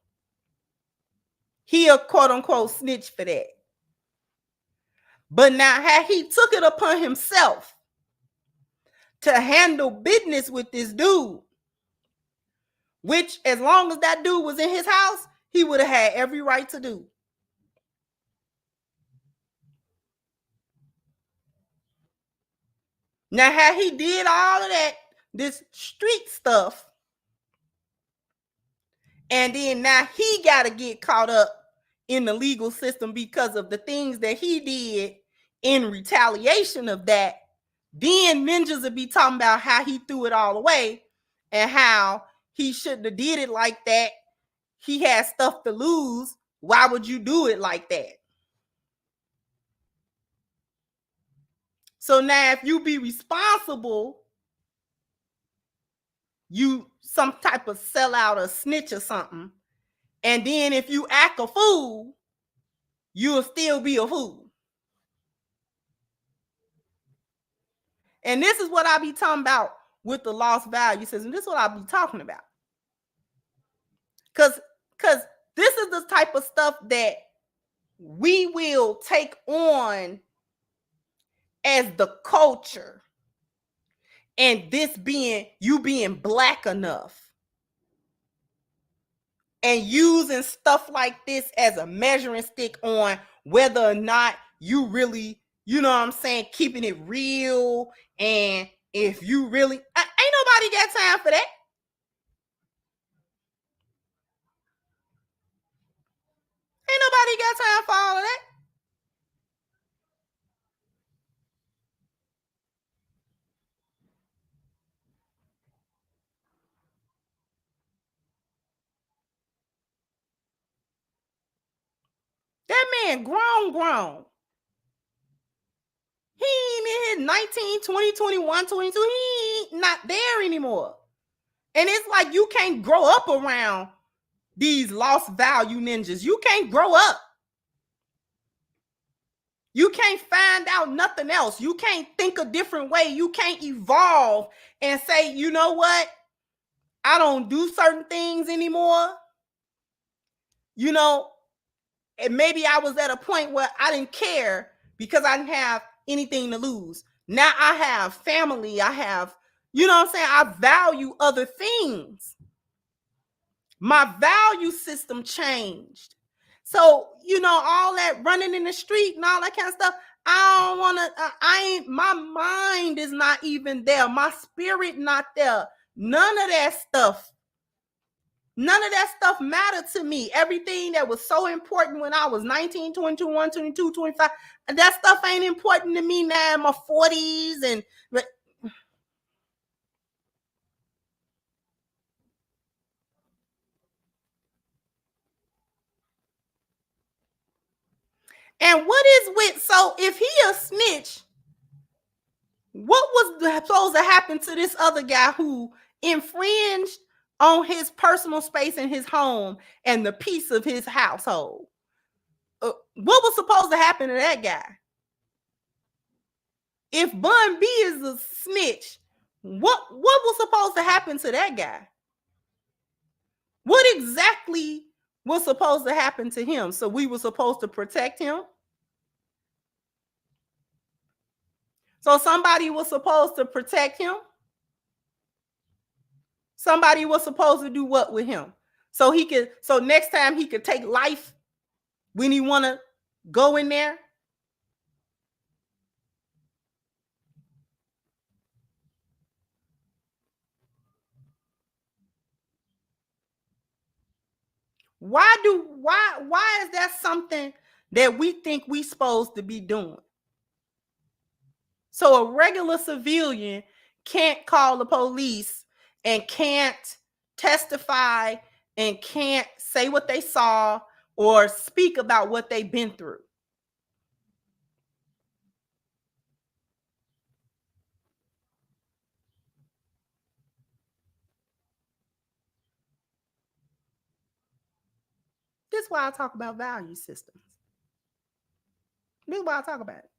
He a quote unquote snitch for that. But now how he took it upon himself to handle business with this dude, which as long as that dude was in his house, he would have had every right to do. Now how he did all of that, this street stuff, and then now he got to get caught up in the legal system because of the things that he did in retaliation of that. Then ninjas would be talking about how he threw it all away and how he shouldn't have did it like that. He had stuff to lose. Why would you do it like that? So now if you be responsible, you some type of sellout or snitch or something, and then if you act a fool, you'll still be a fool. And this is what I be talking about with the lost value system. This is what I be talking about. Because this is the type of stuff that we will take on as the culture. And this being, you being black enough and using stuff like this as a measuring stick on whether or not you really, you know what I'm saying, keeping it real. And if you really, ain't nobody got time for that. Ain't nobody got time for all of that. That man grown. He ain't in his 19, 20, 21, 22. He ain't not there anymore. And it's like you can't grow up around these lost value ninjas. You can't grow up. You can't find out nothing else. You can't think a different way. You can't evolve and say, you know what? I don't do certain things anymore. You know, and maybe I was at a point where I didn't care because I didn't have anything to lose. Now I have family. I have, you know what I'm saying? I value other things. My value system changed. So, you know, all that running in the street and all that kind of stuff, I don't want to, my mind is not even there. My spirit not there. None of that stuff. None of that stuff mattered to me. Everything that was so important when I was 19, 21, 22, 25, that stuff ain't important to me now in my 40s. And what is with, so if he a snitch, what was supposed to happen to this other guy who infringed on his personal space in his home and the peace of his household? What was supposed to happen to that guy? If Bun B is a snitch, what was supposed to happen to that guy? What exactly was supposed to happen to him? So we were supposed to protect him? So somebody was supposed to protect him? Somebody was supposed to do what with him? So he could, so next time he could take life when he want to go in there? Why is that something that we think we supposed to be doing? So a regular civilian can't call the police and can't testify and can't say what they saw or speak about what they've been through. This is why I talk about value systems. This is why I talk about it.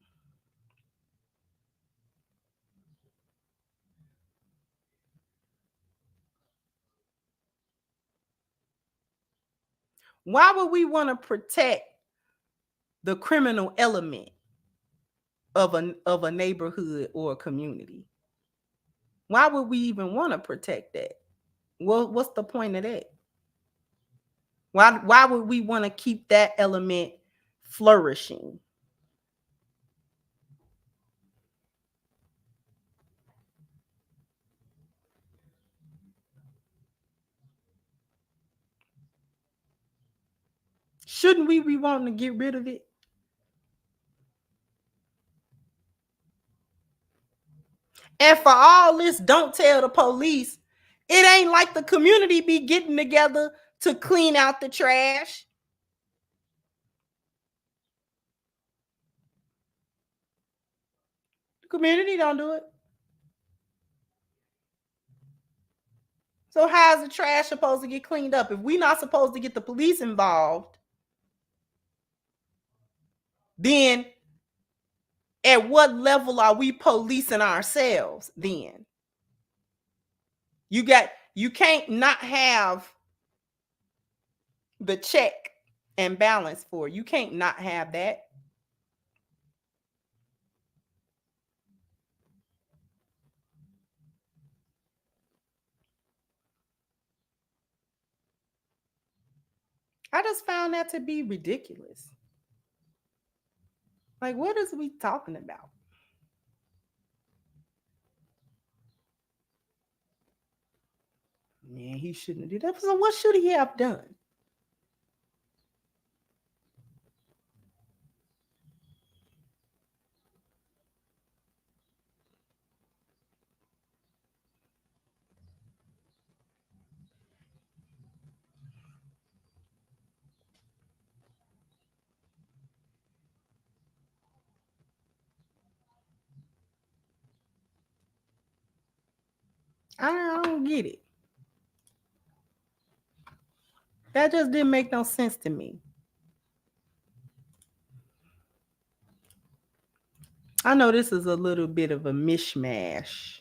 Why would we want to protect the criminal element of a neighborhood or a community? Why would we even want to protect that? Well, what's the point of that? Why would we want to keep that element flourishing? Shouldn't we be wanting to get rid of it? And for all this, don't tell the police. It ain't like the community be getting together to clean out the trash. The community don't do it. So how is the trash supposed to get cleaned up? If we're not supposed to get the police involved, then at what level are we policing ourselves then? You can't not have the check and balance for it. You can't not have that. I just found that to be ridiculous. Like, what is we talking about? Man, he shouldn't have done that. So what should he have done? I don't get it. That just didn't make no sense to me. I know this is a little bit of a mishmash.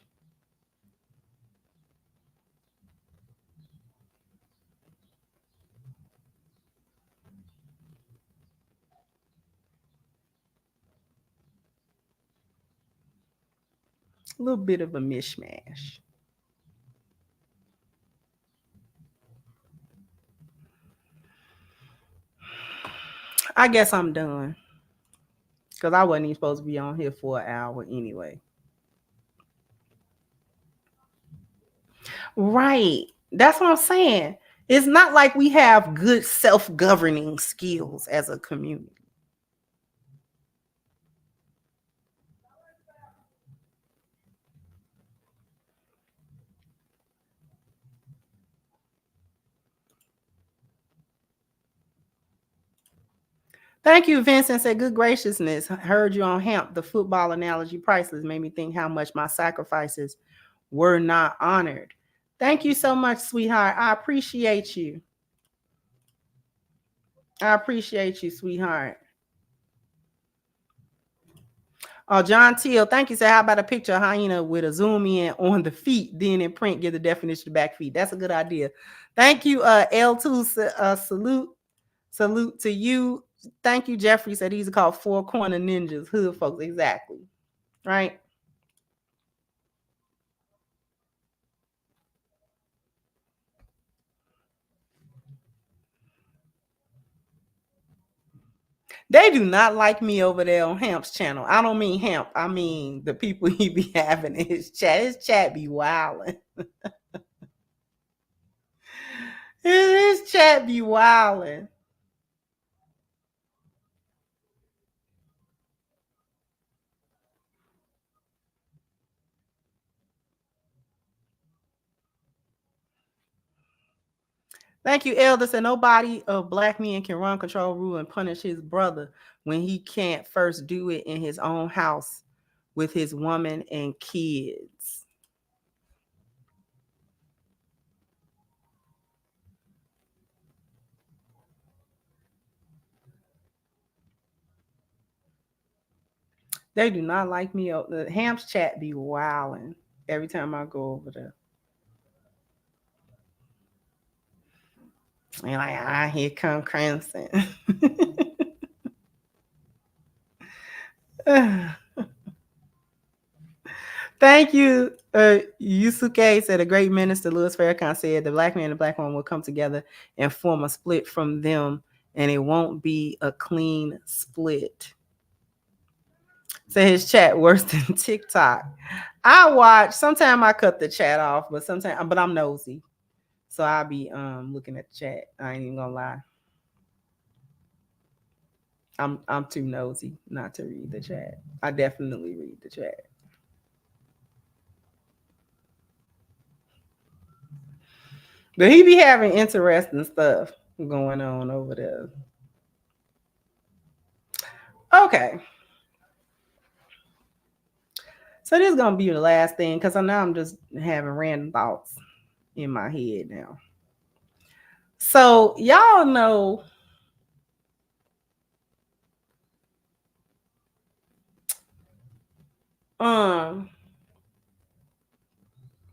A little bit of a mishmash. I guess I'm done. Because I wasn't even supposed to be on here for an hour anyway. Right. That's what I'm saying. It's not like we have good self-governing skills as a community. Thank you, Vincent. Said good graciousness. Heard you on Hemp. The football analogy priceless made me think how much my sacrifices were not honored. Thank you so much, sweetheart. I appreciate you. I appreciate you, sweetheart. Oh, John Teal, thank you. Say, how about a picture of hyena with a zoom in on the feet, then in print, give the definition of back feet. That's a good idea. Thank you, L2. Salute to you. Thank you, Jeffrey. Said these are called four corner ninjas, hood folks. Exactly. Right. They do not like me over there on Hamp's channel. I don't mean Hamp. I mean the people he be having in his chat. His chat be wilding. His chat be wilding. Thank you, Elder. Said nobody of black men can run, control, rule, and punish his brother when he can't first do it in his own house with his woman and kids. They do not like me. The Ham's chat be wilding every time I go over there. And like, here come Crimson. Thank you. Yusuke said a great minister, Louis Farrakhan, said the black man and the black woman will come together and form a split from them, and it won't be a clean split. So his chat worse than TikTok. I watch. Sometimes I cut the chat off, but I'm nosy, so I'll be looking at the chat. I ain't even gonna lie. I'm too nosy not to read the chat. I definitely read the chat. But he be having interesting stuff going on over there. Okay. So this is gonna be the last thing because I know I'm just having random thoughts in my head now. So y'all know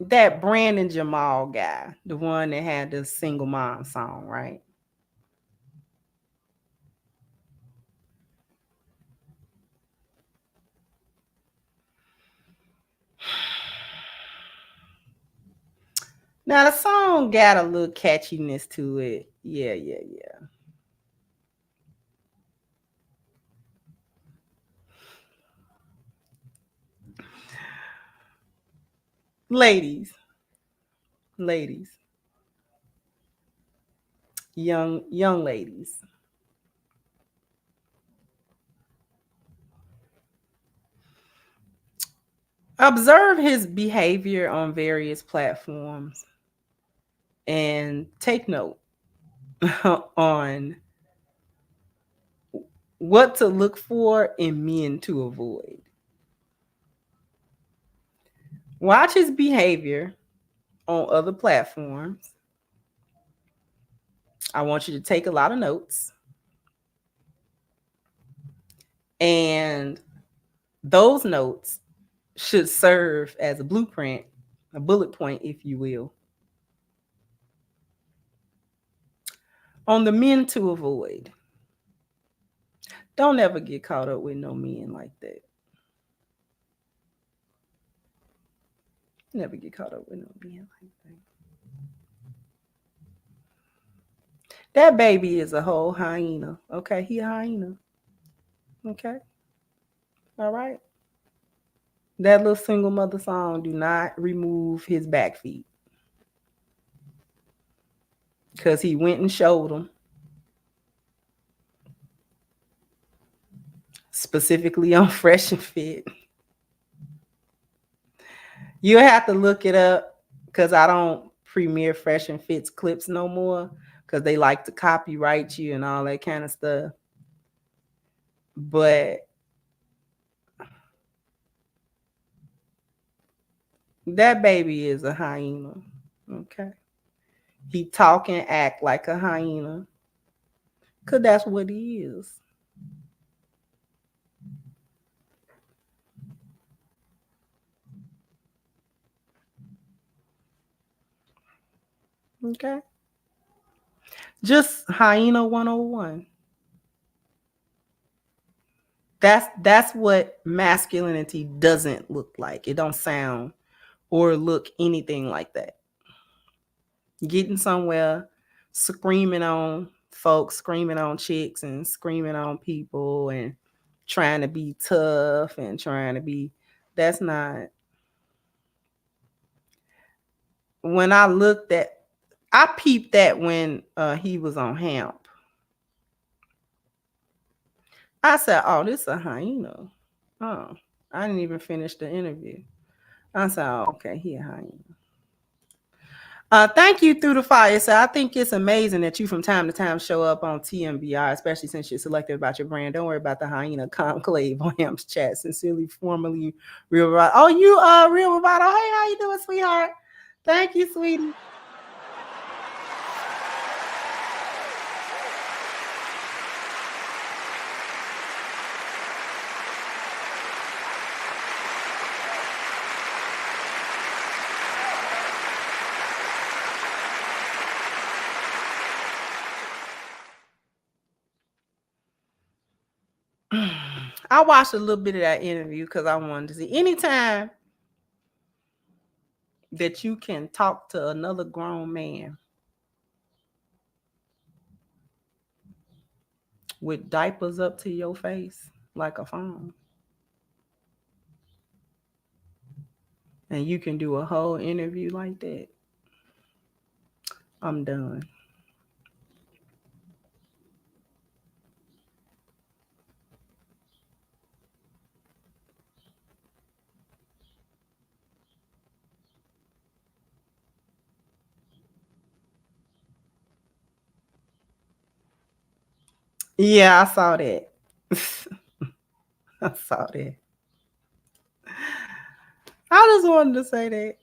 that Brandon Jamal guy, the one that had the single mom song, right? Now the song got a little catchiness to it. Yeah. Ladies, young ladies. Observe his behavior on various platforms and take note on what to look for and men to avoid. Watch his behavior on other platforms. I want you to take a lot of notes. And those notes should serve as a blueprint, a bullet point, if you will, on the men to avoid. Don't ever get caught up with no men like that. Never get caught up with no men like that. That baby is a whole hyena. Okay, he a hyena. Okay. All right. That little single mother song do not remove his back feet. Because he went and showed them. Specifically on Fresh and Fit. You'll have to look it up because I don't premiere Fresh and Fit's clips no more because they like to copyright you and all that kind of stuff. But that baby is a hyena. Okay. He talk and act like a hyena. Because that's what he is. Okay. Just hyena 101. That's what masculinity doesn't look like. It don't sound or look anything like that. Getting somewhere, screaming on folks, screaming on chicks and screaming on people and trying to be tough and trying to be, that's not. When I looked at, I peeped that when he was on Hamp. I said, oh, this is a hyena. Oh, I didn't even finish the interview. I said, oh, okay, he a hyena. Thank you through the fire. So I think it's amazing that you from time to time show up on TMBR, especially since you're selective about your brand. Don't worry about the hyena conclave on Hamp's chat. Sincerely, formally, Real Roboto. Oh, you Real Roboto. Hey, how you doing, sweetheart? Thank you, sweetie. I watched a little bit of that interview because I wanted to see. Anytime that you can talk to another grown man with diapers up to your face like a phone, and you can do a whole interview like that, I'm done. Yeah, I saw that. I saw that. I just wanted to say that.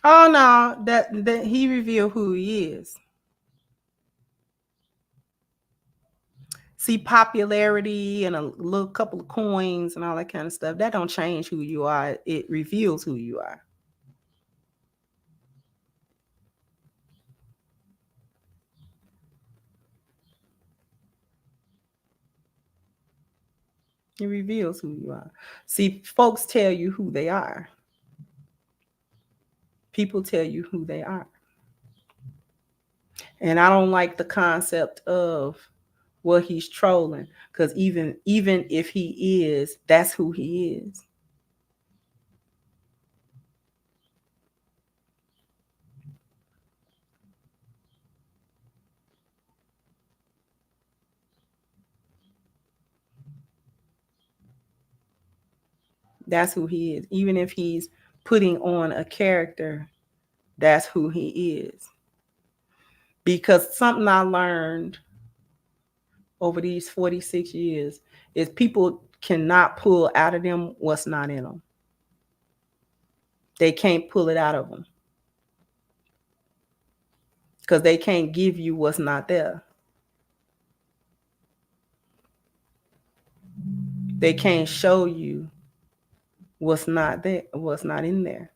Oh no, that he revealed who he is. See, popularity and a little couple of coins and all that kind of stuff, that don't change who you are. It reveals who you are. It reveals who you are. See, folks tell you who they are. People tell you who they are. And I don't like the concept of, well, he's trolling, because even if he is, that's who he is. That's who he is. Even if he's putting on a character, that's who he is. Because something I learned over these 46 years is people cannot pull out of them what's not in them. They can't pull it out of them because they can't give you what's not there. They can't show you what's not there, what's not in there.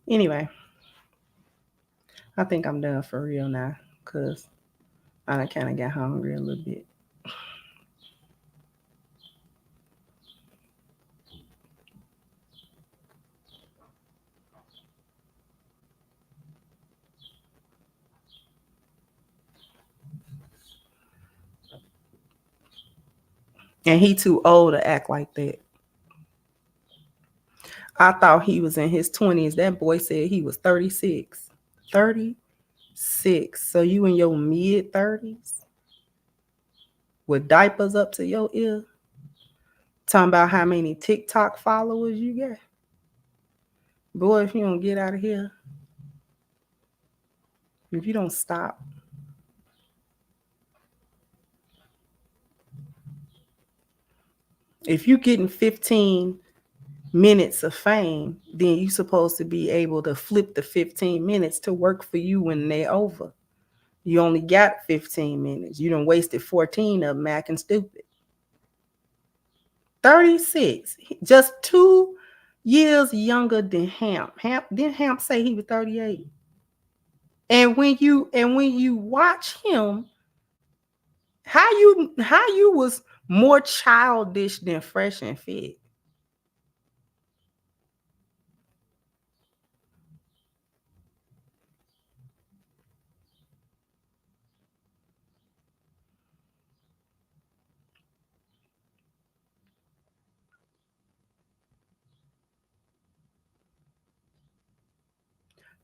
Anyway, I think I'm done for real now because I kind of got hungry a little bit. And he too old to act like that. I thought he was in his 20s. That boy said he was 36. 36. So you in your mid 30s with diapers up to your ear, talking about how many TikTok followers you got. Boy, if you don't get out of here, if you don't stop. If you getting 15 minutes of fame, then you supposed to be able to flip the 15 minutes to work for you when they're over. You only got 15 minutes. You done wasted 14 of them acting stupid. 36. Just 2 years younger than Hamp. Didn't Hamp say he was 38? And when you watch him, how you was more childish than Fresh and Fit.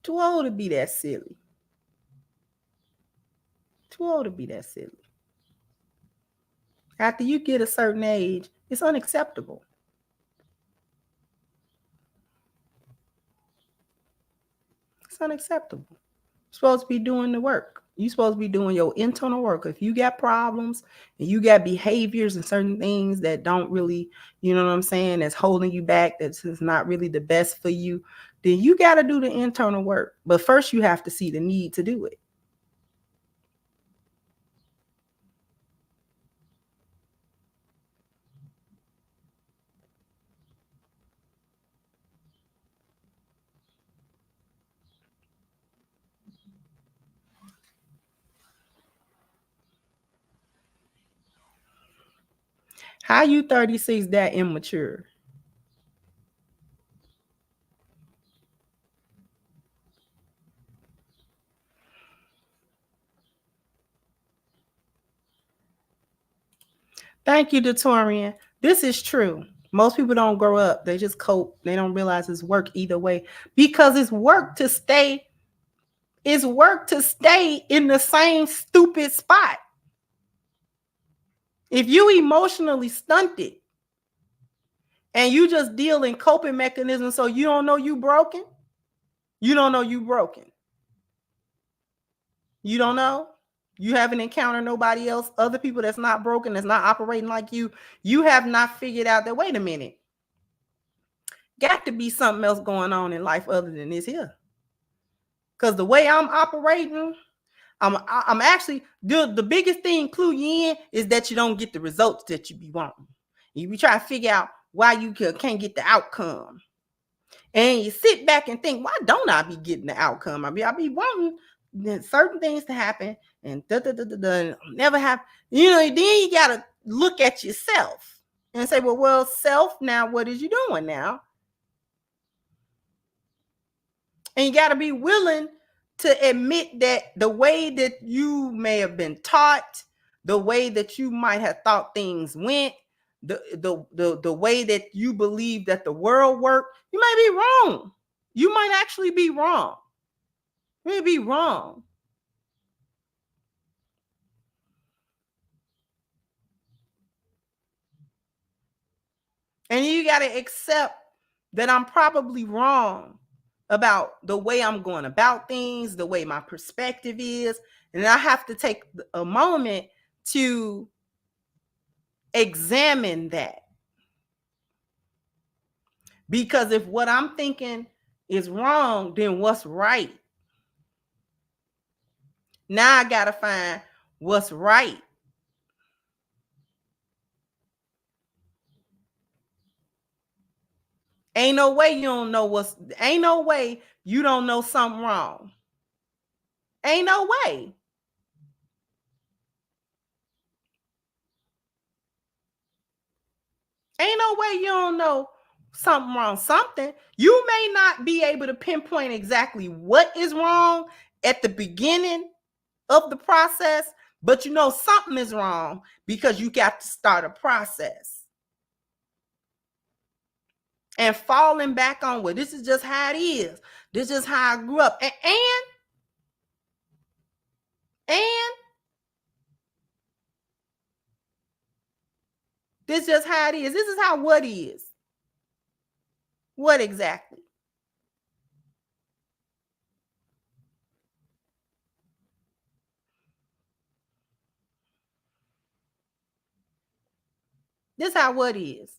Too old to be that silly. Too old to be that silly. After you get a certain age, it's unacceptable. It's unacceptable. You're supposed to be doing the work. You're supposed to be doing your internal work. If you got problems and you got behaviors and certain things that don't really, you know what I'm saying, that's holding you back, that's not really the best for you, then you got to do the internal work. But first you have to see the need to do it. How you 36 that immature? Thank you, Datorian. This is true. Most people don't grow up. They just cope. They don't realize it's work either way because it's work to stay. It's work to stay in the same stupid spot. If you emotionally stunted and you just deal in coping mechanisms so you don't know you broken, you don't know you broken. You don't know. You haven't encountered nobody else, other people that's not broken, that's not operating like you. You have not figured out that, wait a minute, got to be something else going on in life other than this here. Because the way I'm operating, I'm actually, the biggest thing clue you in is that you don't get the results that you be wanting. You be trying to figure out why you can't get the outcome. And you sit back and think, why don't I be getting the outcome? I be wanting certain things to happen and never happen. You know, then you got to look at yourself and say, well, self, now what is you doing now? And you got to be willing to admit that the way that you may have been taught, the way that you might have thought things went, the way that you believe that the world worked, you might be wrong. You might actually be wrong. You may be wrong. And you got to accept that I'm probably wrong about the way I'm going about things, the way my perspective is. And I have to take a moment to examine that. Because if what I'm thinking is wrong, then what's right? Now I got to find what's right. Ain't no way you don't know ain't no way you don't know something wrong. Ain't no way. Ain't no way you don't know something wrong. Something. You may not be able to pinpoint exactly what is wrong at the beginning of the process, but you know something is wrong because you got to start a process. And falling back on, well, this is just how it is. This is how I grew up. And this is just how it is. This is how what is. What exactly? This how what is.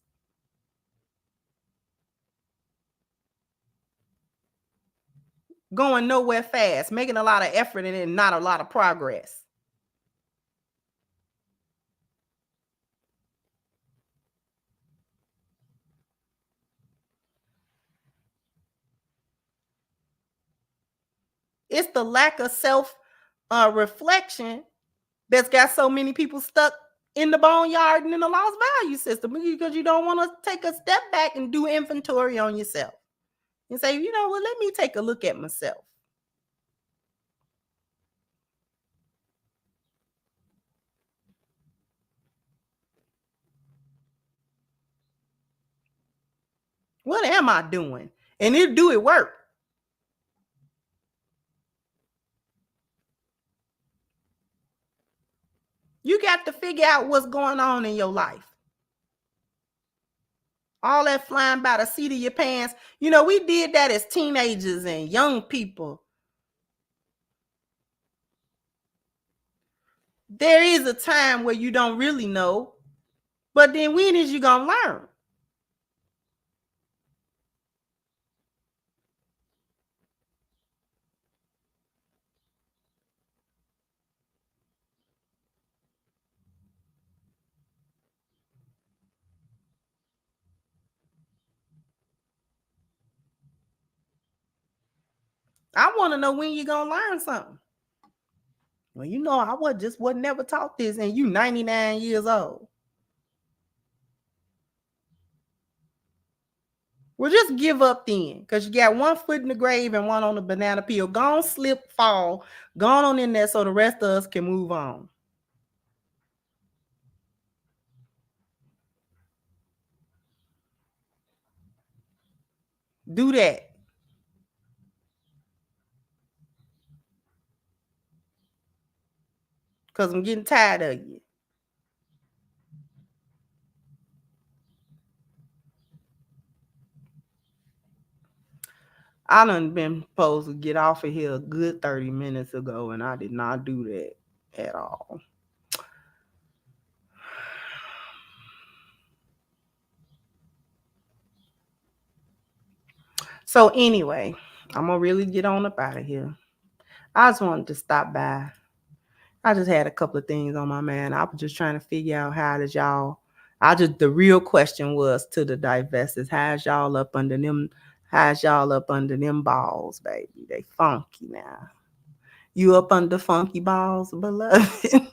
Going nowhere fast, making a lot of effort and not a lot of progress. It's the lack of self reflection that's got so many people stuck in the boneyard and in the lost value system because you don't want to take a step back and do inventory on yourself and say, you know what, let me take a look at myself. What am I doing? And do it work? You got to figure out what's going on in your life. All that flying by the seat of your pants. You know, we did that as teenagers and young people. There is a time where you don't really know, but then when is you gonna learn? I want to know when you're gonna learn something. Well, you know, I wasn't never taught this, and you 99 years old. Well, just give up then, because you got one foot in the grave and one on the banana peel. Go on, slip, fall, go on in there so the rest of us can move on. Do that. Because I'm getting tired of you. I done been supposed to get off of here a good 30 minutes ago, and I did not do that at all. So anyway, I'm going to really get on up out of here. I just wanted to stop by. I just had a couple of things on my mind. I was just trying to figure out how does y'all, the real question was to the divestors, how's y'all up under them balls, baby? They funky now. You up under funky balls, beloved?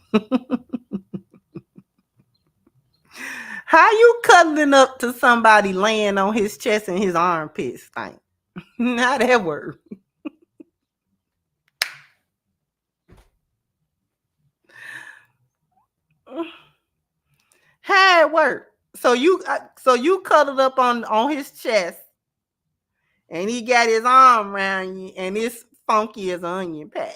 How you cuddling up to somebody laying on his chest and his armpits stink? How that work? How it work? So you cuddled up on his chest, and he got his arm around you, and it's funky as an onion patch.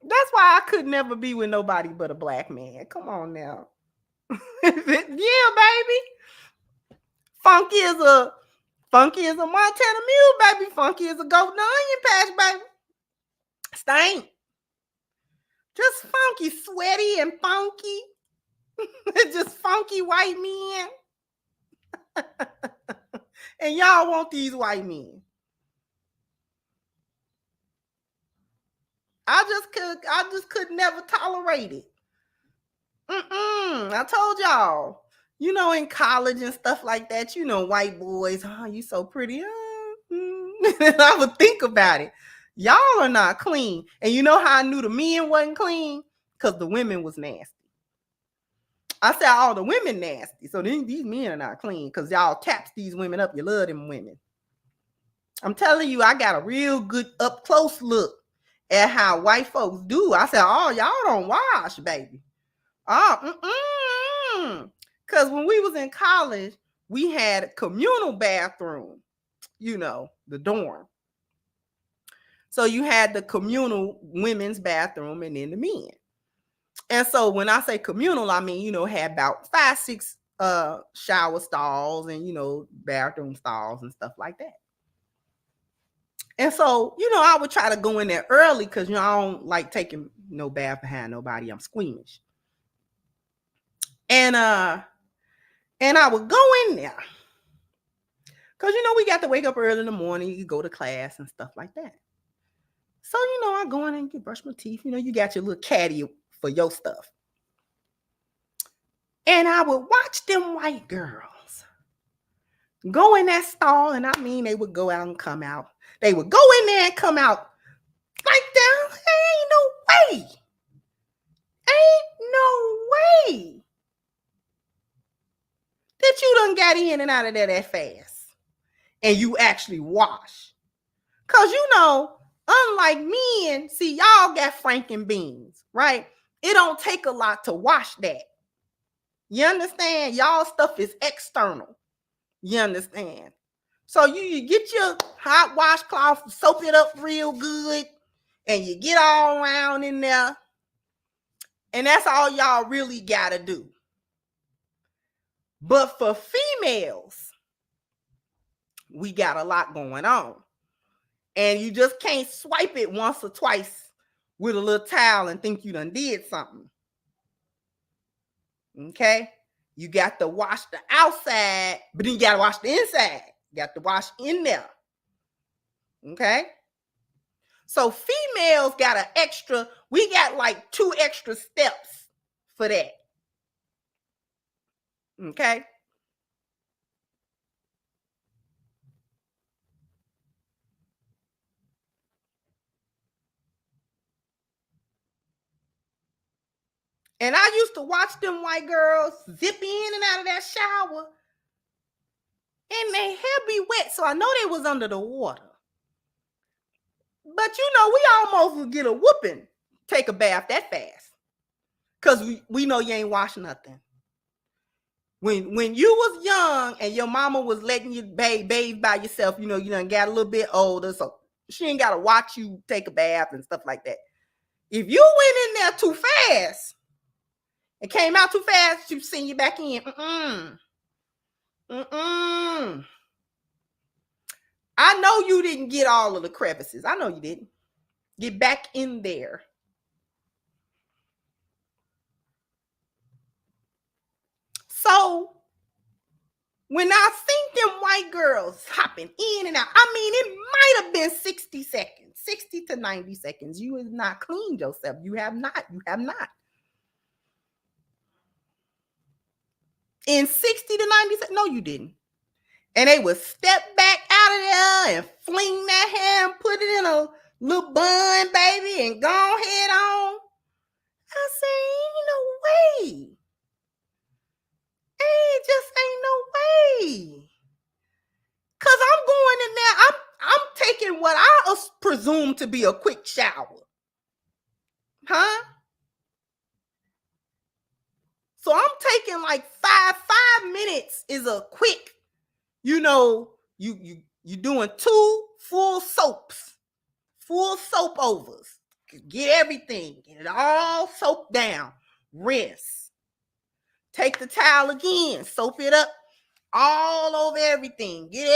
That's why I could never be with nobody but a black man. Come on now. Yeah, baby. Funky is a Montana mule, baby. Funky is a goat in the onion patch, baby. Stank. Just funky, sweaty and funky. Just funky white men. And y'all want these white men. I just could never tolerate it. I told y'all, in college and stuff like that, white boys, oh, you so pretty. I would think about it. Y'all are not clean. And you know how I knew the men wasn't clean? Because the women was nasty. I said all the women nasty. So these men are not clean because y'all taps these women up. You love them women. I'm telling you, I got a real good up close look at how white folks do. I said, oh, y'all don't wash, baby. Because when we was in college, we had a communal bathroom, the dorm. So you had the communal women's bathroom and then the men. And so when I say communal, I mean, had about 5, 6 shower stalls and, bathroom stalls and stuff like that. And so, I would try to go in there early because, I don't like taking no bath behind nobody. I'm squeamish. And I would go in there because, we got to wake up early in the morning. You go to class and stuff like that. So, I go in and you brush my teeth. You got your little caddy for your stuff. And I would watch them white girls go in that stall. And I mean, they would go out and come out. They would go in there and come out like that. Ain't no way. Ain't no way that you done got in and out of there that fast. And you actually wash. Because, unlike men, see, y'all got Franken beans, right? It don't take a lot to wash that. You understand? Y'all stuff is external. You understand? So you get your hot washcloth, soap it up real good, and you get all around in there. And that's all y'all really got to do. But for females, we got a lot going on. And you just can't swipe it once or twice with a little towel and think you done did something. Okay? You got to wash the outside, but then you got to wash the inside. You got to wash in there. Okay? So females got we got like 2 extra steps for that. Okay? And I used to watch them white girls zip in and out of that shower. And their hair be wet, so I know they was under the water. But we almost would get a whooping, take a bath that fast. Because we know you ain't wash nothing. When you was young and your mama was letting you bathe by yourself, you done got a little bit older, so she ain't got to watch you take a bath and stuff like that. If you went in there too fast and came out too fast, she'd send you back in. I know you didn't get all of the crevices. I know you didn't. Get back in there. So when I seen them white girls hopping in and out, I mean, it might have been 60 seconds, 60 to 90 seconds. You have not cleaned yourself. You have not. You have not. In 60 to 90 seconds, no, you didn't. And they would step back out of there and fling that hair and put it in a little bun, baby, and go head on. I said, ain't no way. Just ain't no way. Cause I'm going in there. I'm taking what I presume to be a quick shower. Huh? So I'm taking like five minutes is a quick, you doing 2 full soaps, full soap overs. Get everything, get it all soaped down, rinse. Take the towel again, soap it up all over everything. Get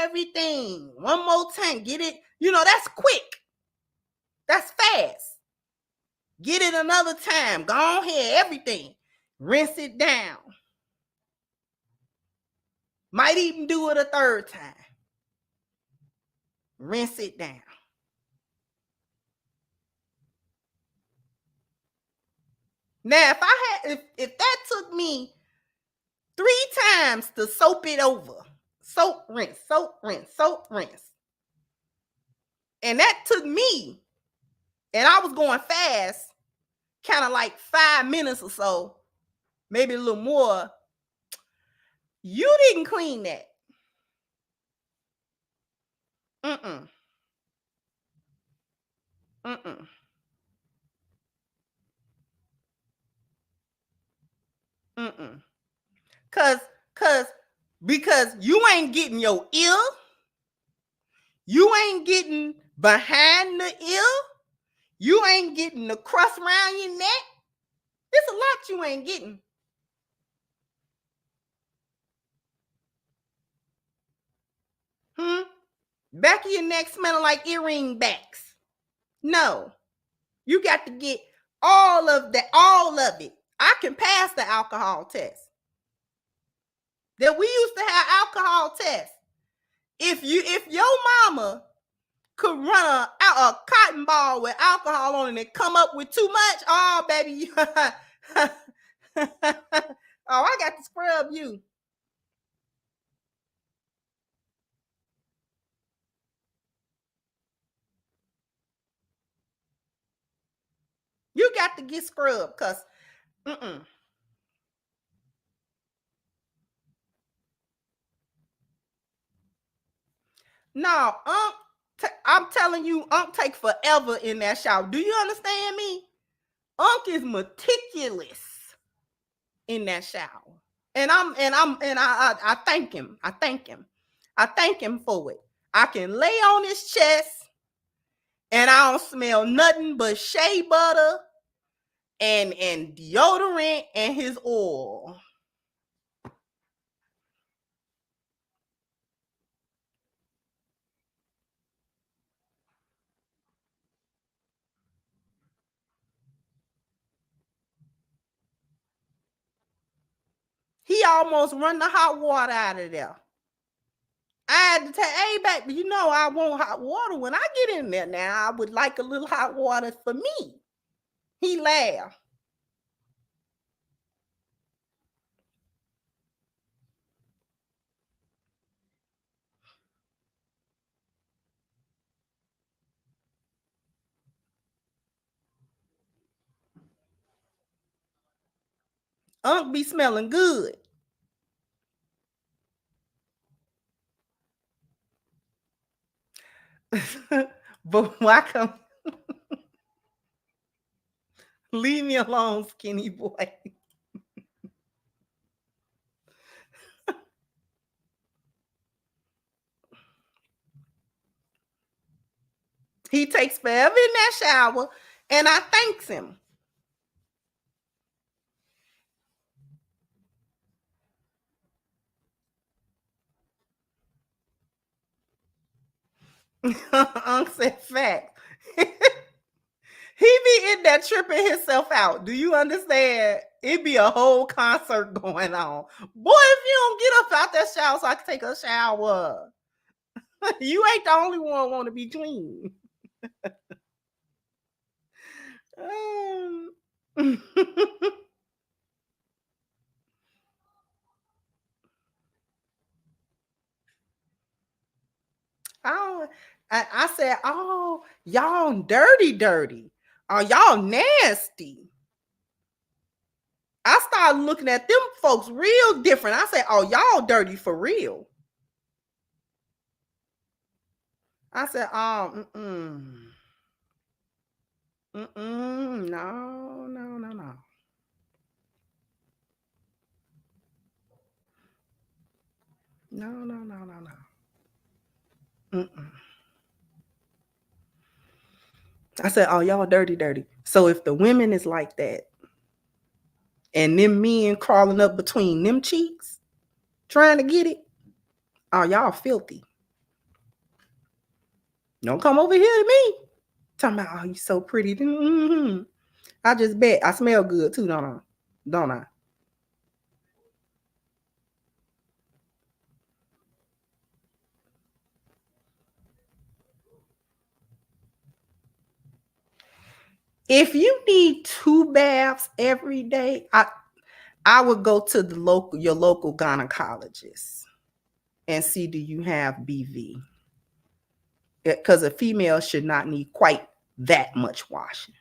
everything. One more time, get it. That's quick. That's fast. Get it another time. Go ahead, everything. Rinse it down. Might even do it a third time. Rinse it down. Now, if that took me 3 times to soap it over, soap, rinse, soap, rinse, soap, rinse, and that took me, and I was going fast, kind of like 5 minutes or so, maybe a little more, you didn't clean that. Mm-mm. Mm-mm. Mm-mm. Because you ain't getting your ear. You ain't getting behind the ear. You ain't getting the crust around your neck. There's a lot you ain't getting. Back of your neck smelling like earring backs. No. You got to get all of it. I can pass the alcohol test. That we used to have alcohol tests. If your mama could run a cotton ball with alcohol on it and come up with too much, oh baby, oh, I got to scrub you. You got to get scrubbed, because no, I'm telling you, take forever in that shower. Do you understand me? Is meticulous in that shower. And I thank him. I thank him for it. I can lay on his chest and I don't smell nothing but shea butter and deodorant and his oil. He almost run the hot water out of there. I had to tell, hey, baby, I want hot water when I get in there now. I would like a little hot water for me. He laughed. Be smelling good. But why come? Leave me alone, skinny boy. He takes forever in that shower, and I thanks him. Unc said fact. He be in there tripping himself out. Do you understand? It be a whole concert going on. Boy, if you don't get up out that shower so I can take a shower. You ain't the only one want to be clean. I said, oh, y'all dirty. Oh, y'all nasty. I started looking at them folks real different. I said, oh, y'all dirty for real. I said, oh, no, no, no, no. No, no, no, no, no. I said, oh, y'all dirty, dirty. So if the women is like that, and them men crawling up between them cheeks, trying to get it, oh, y'all filthy. Don't come over here to me. Talking about, oh, you so pretty. Mm-hmm. I just bet I smell good too, don't I? Don't I? If you need 2 baths every day, I would go to your local gynecologist and see, do you have BV? Because a female should not need quite that much washing.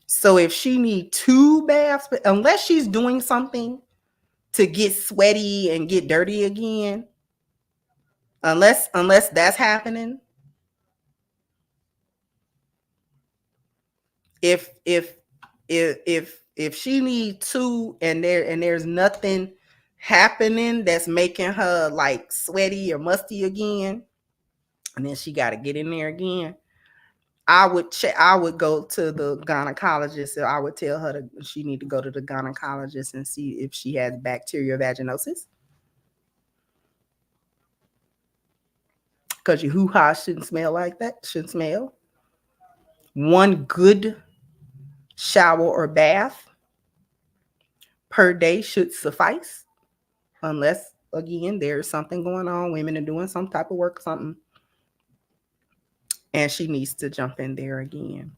So if she need 2 baths, unless she's doing something to get sweaty and get dirty again, unless that's happening, if she need 2 and there's nothing happening that's making her like sweaty or musty again, and then she got to get in there again, I would go to the gynecologist. So I would tell her she need to go to the gynecologist and see if she has bacterial vaginosis, because your hoo-ha shouldn't smell like that. Shouldn't smell. One good shower or bath per day should suffice, unless again there's something going on. Women are doing some type of work, something, and she needs to jump in there again.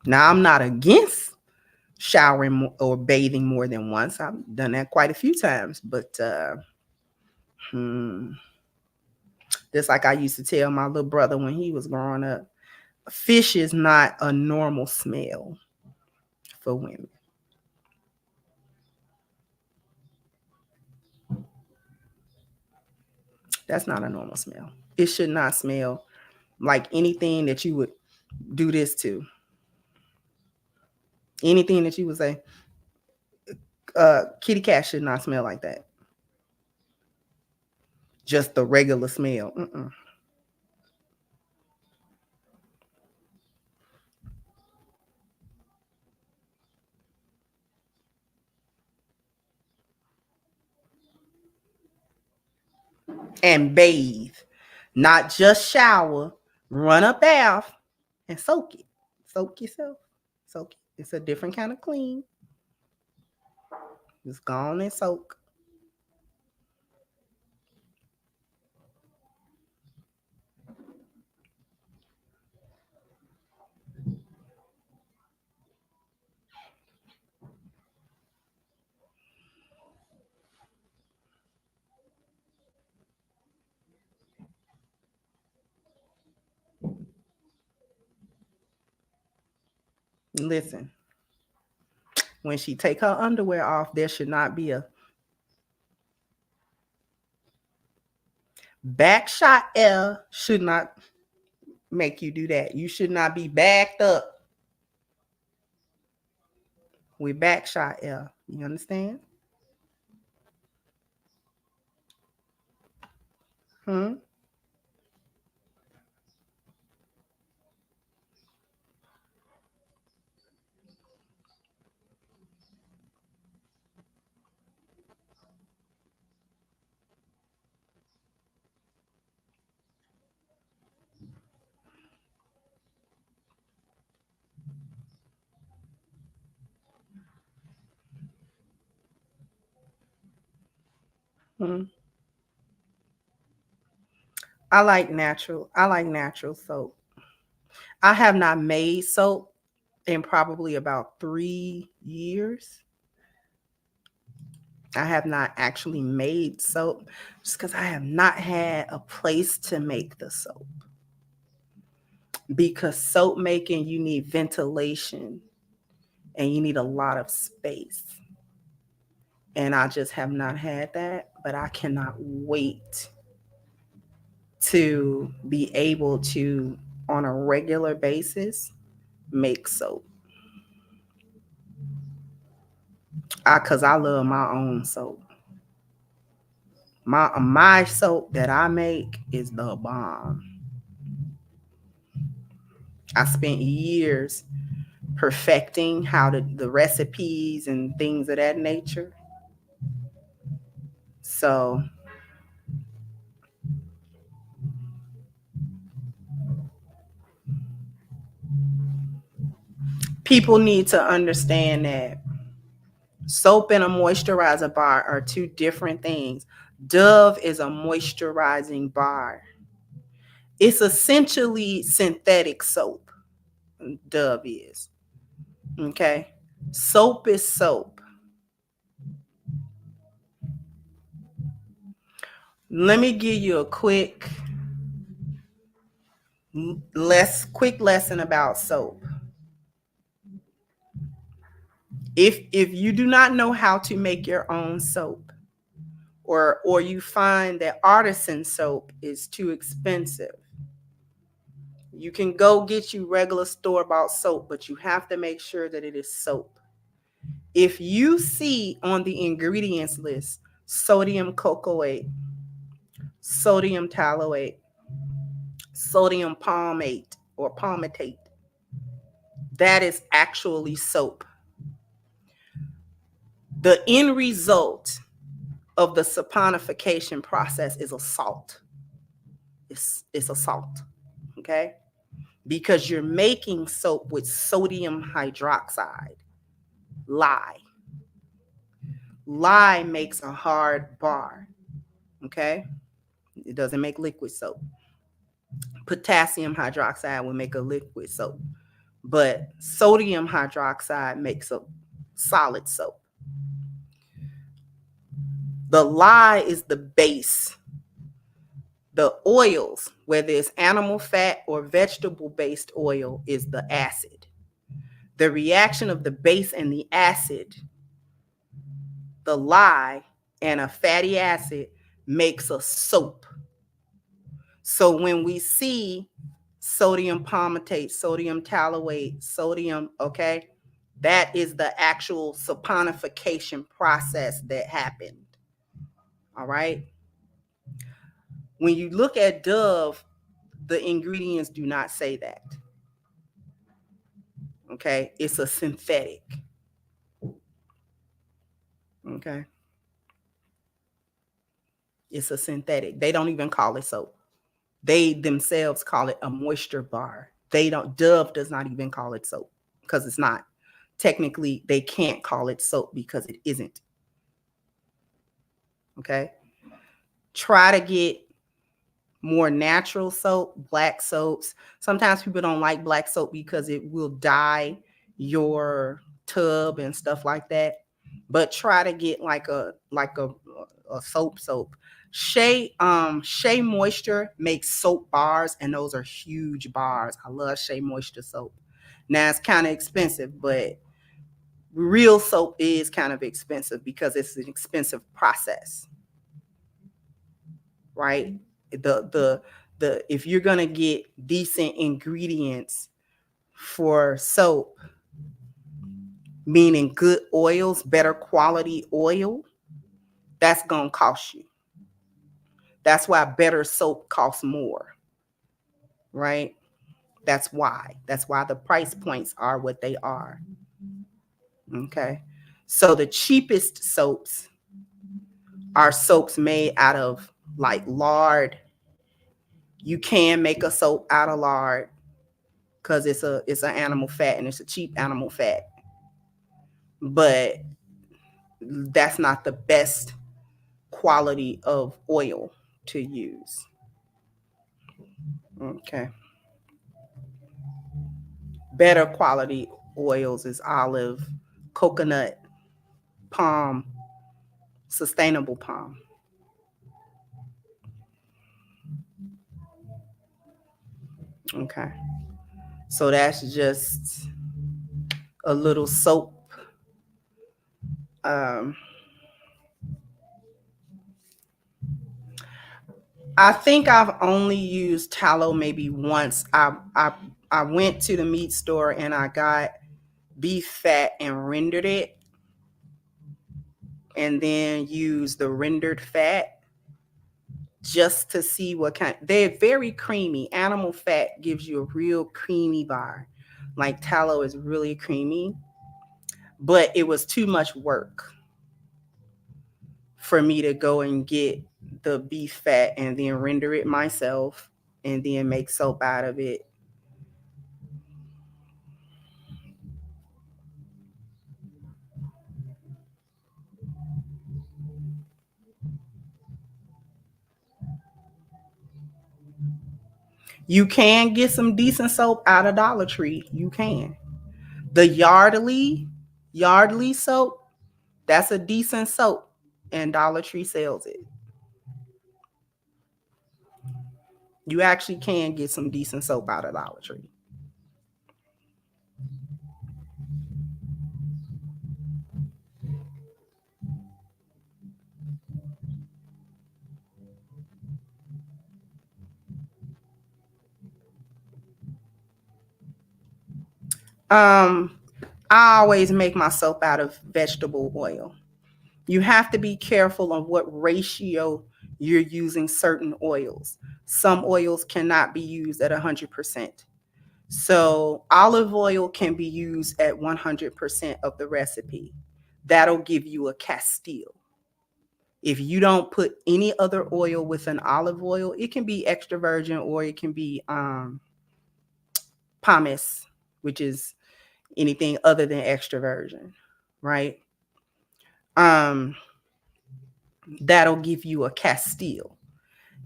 Now, I'm not against showering or bathing more than once. I've done that quite a few times, but just like I used to tell my little brother when he was growing up, fish is not a normal smell for women. That's not a normal smell. It should not smell like anything that you would do this to. Anything that you would say, kitty cat should not smell like that. Just the regular smell. And bathe, not just shower, run a bath and soak it. Soak yourself. Soak it. It's a different kind of clean. Just go on and soak. Listen, when she take her underwear off, there should not be a back shot air. Should not make you do that. You should not be backed up with back shot air. You understand? Hmm. Hmm. I like natural. I like natural soap. I have not made soap in probably about 3 years. I have not actually made soap just because I have not had a place to make the soap. Because soap making, you need ventilation and you need a lot of space. And I just have not had that, but I cannot wait to be able to, on a regular basis, make soap. Cause I love my own soap. My soap that I make is the bomb. I spent years perfecting how the recipes and things of that nature. So people need to understand that soap and a moisturizer bar are two different things. Dove is a moisturizing bar. It's essentially synthetic soap. Dove is. Okay. Soap is soap. Let me give you a quick lesson about soap. If you do not know how to make your own soap, or you find that artisan soap is too expensive, you can go get you regular store-bought soap, but you have to make sure that it is soap. If you see on the ingredients list sodium cocoate, sodium taloate, sodium palmate or palmitate, that is actually soap. The end result of the saponification process is a salt. It's a salt, okay? Because you're making soap with sodium hydroxide. Lye. Lye makes a hard bar, okay? It doesn't make liquid soap. Potassium hydroxide will make a liquid soap, but sodium hydroxide makes a solid soap. The lye is the base. The oils, whether it's animal fat or vegetable-based oil, is the acid. The reaction of the base and the acid, the lye and a fatty acid, makes a soap. So when we see sodium palmitate, sodium taloate, sodium, okay, that is the actual saponification process that happened. All right. When you look at Dove, the ingredients do not say that. Okay. It's a synthetic. Okay. It's a synthetic. They don't even call it soap. They themselves call it a moisture bar. Dove does not even call it soap because it's not. Technically, they can't call it soap because it isn't. Okay. Try to get more natural soap, black soaps. Sometimes people don't like black soap because it will dye your tub and stuff like that. But try to get like a soap. Shea Moisture makes soap bars, and those are huge bars. I love Shea Moisture soap. Now it's kind of expensive, but real soap is kind of expensive because it's an expensive process, right? The if you're gonna get decent ingredients for soap, meaning good oils, better quality oil, that's gonna cost you. That's why better soap costs more, right? That's why the price points are what they are. Okay. So the cheapest soaps are soaps made out of like lard. You can make a soap out of lard because it's an animal fat and it's a cheap animal fat. But that's not the best quality of oil to use. Okay. Better quality oils is olive, coconut, palm, sustainable palm. Okay. So that's just a little soap. I think I've only used tallow maybe once. I went to the meat store and I got beef fat and rendered it, and then used the rendered fat just to see what kind. They're very creamy. Animal fat gives you a real creamy bar. Like tallow is really creamy, but it was too much work for me to go and get the beef fat and then render it myself and then make soap out of it. You can get some decent soap out of Dollar Tree. You can. The Yardley soap, that's a decent soap, and Dollar Tree sells it. You actually can get some decent soap out of Dollar Tree. Um, I always make my soap out of vegetable oil. You have to be careful on what ratio you're using certain oils. Some oils cannot be used at 100%. So olive oil can be used at 100% of the recipe. That'll give you a Castile. If you don't put any other oil with an olive oil, it can be extra virgin or it can be pomace, which is anything other than extra virgin, right? Um, that'll give you a Castile.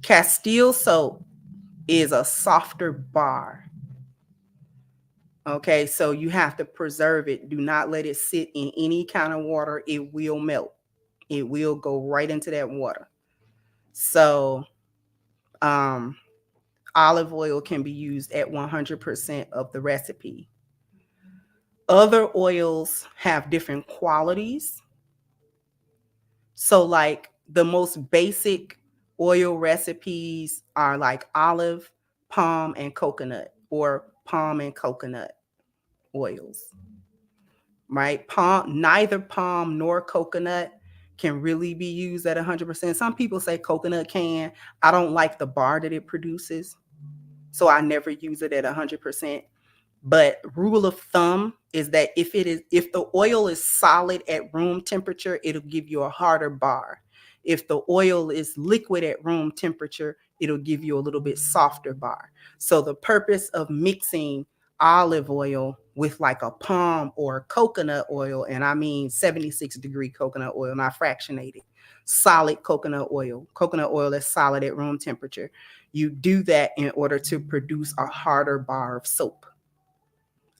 Castile soap is a softer bar. Okay, so you have to preserve it. Do not let it sit in any kind of water. It will melt. It will go right into that water. So, um, olive oil can be used at 100% of the recipe. Other oils have different qualities. So, like the most basic oil recipes are like olive, palm, and coconut, or palm and coconut oils, right? Neither palm nor coconut can really be used at 100%. Some people say coconut can. I don't like the bar that it produces, so I never use it at 100%. But rule of thumb is that if the oil is solid at room temperature, it'll give you a harder bar. If the oil is liquid at room temperature, it'll give you a little bit softer bar. So the purpose of mixing olive oil with like a palm or coconut oil, and I mean 76-degree coconut oil, not fractionated, solid coconut oil that's solid at room temperature. You do that in order to produce a harder bar of soap.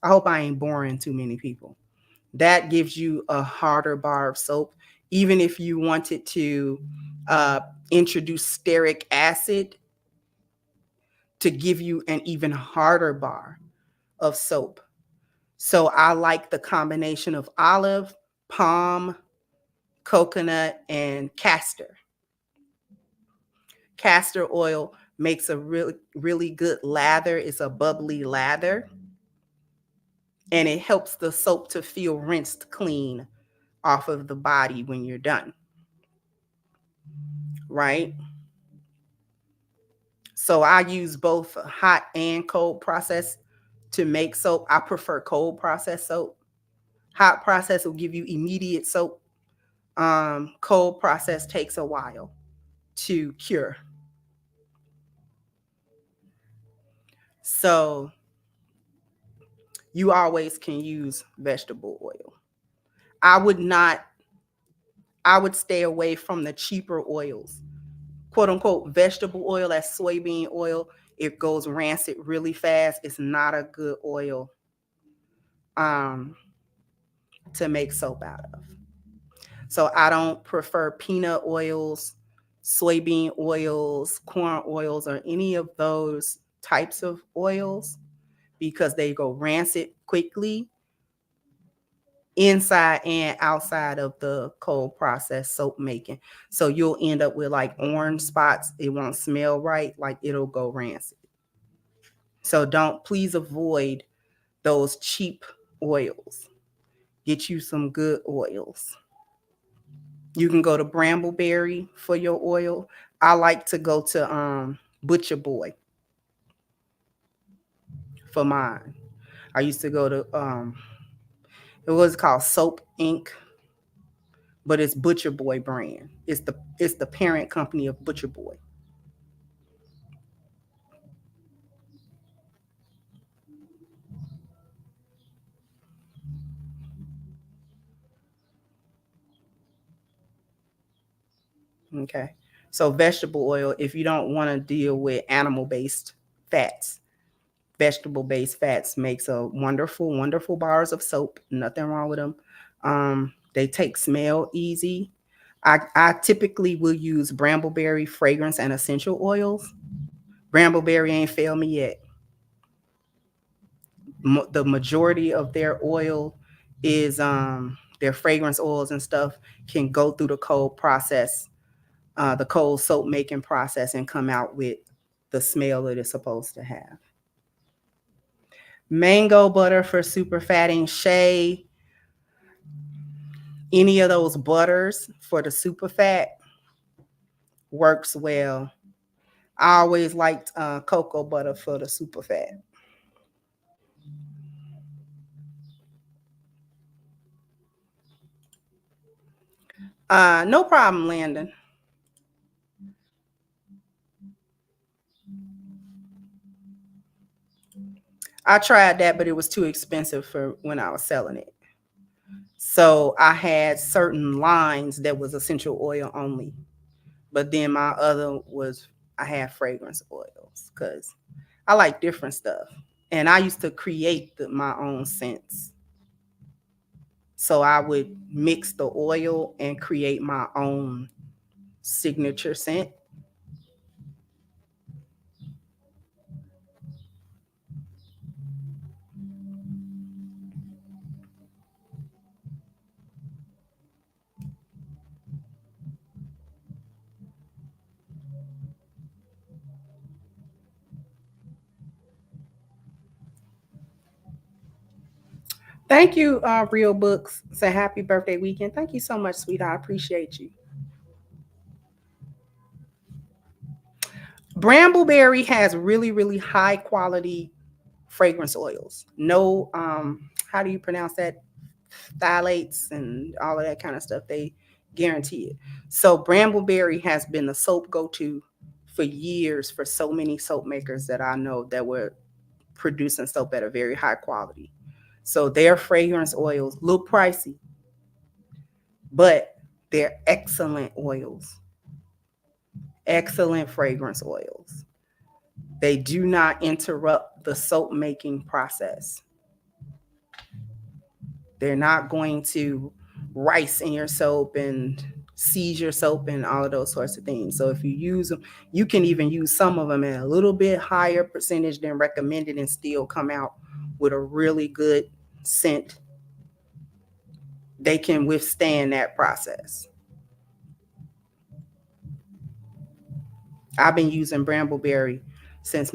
I hope I ain't boring too many people. That gives you a harder bar of soap. Even if you wanted to introduce stearic acid to give you an even harder bar of soap. So I like the combination of olive, palm, coconut, and castor. Castor oil makes a really, really good lather. It's a bubbly lather, and it helps the soap to feel rinsed clean off of the body when you're done, right? So I use both hot and cold process to make soap. I prefer cold process soap. Hot process will give you immediate soap. Cold process takes a while to cure. So you always can use vegetable oil. I would not, I would stay away from the cheaper oils. Quote unquote vegetable oil, that's soybean oil. It goes rancid really fast. It's not a good oil um, to make soap out of. So I don't prefer peanut oils, soybean oils, corn oils, or any of those types of oils because they go rancid quickly. inside and outside of the cold process soap making. So you'll end up with like orange spots. It won't smell right, like it'll go rancid. So don't, please avoid those cheap oils. Get you some good oils. You can go to Brambleberry for your oil. I like to go to Butcher Boy for mine. I used to go to it was called Soap Inc., but it's Butcher Boy brand. It's the parent company of Butcher Boy. Okay. So vegetable oil, if you don't want to deal with animal-based fats, vegetable-based fats makes a wonderful, wonderful bars of soap. Nothing wrong with them. They take smell easy. I typically will use Brambleberry fragrance and essential oils. Brambleberry ain't failed me yet. The majority of their oil is their fragrance oils and stuff can go through the cold process, the cold soap making process, and come out with the smell that it's supposed to have. Mango butter for super fatting, shea, any of those butters for the super fat works well. I always liked cocoa butter for the super fat. No problem, Landon. I tried that, but it was too expensive for when I was selling it. So I had certain lines that was essential oil only, but then my other was I had fragrance oils because I like different stuff, and I used to create my own scents. So I would mix the oil and create my own signature scent. Thank you, Real Books. Say happy birthday weekend. Thank you so much, sweetheart. I appreciate you. Brambleberry has really, really high quality fragrance oils. No, how do you pronounce that? Phthalates and all of that kind of stuff. They guarantee it. So Brambleberry has been the soap go-to for years for so many soap makers that I know that were producing soap at a very high quality. So their fragrance oils look pricey, but they're excellent oils, excellent fragrance oils. They do not interrupt the soap making process. They're not going to rice in your soap and seize your soap and all of those sorts of things. So if you use them, you can even use some of them at a little bit higher percentage than recommended and still come out with a really good scent. They can withstand that process. I've been using Brambleberry since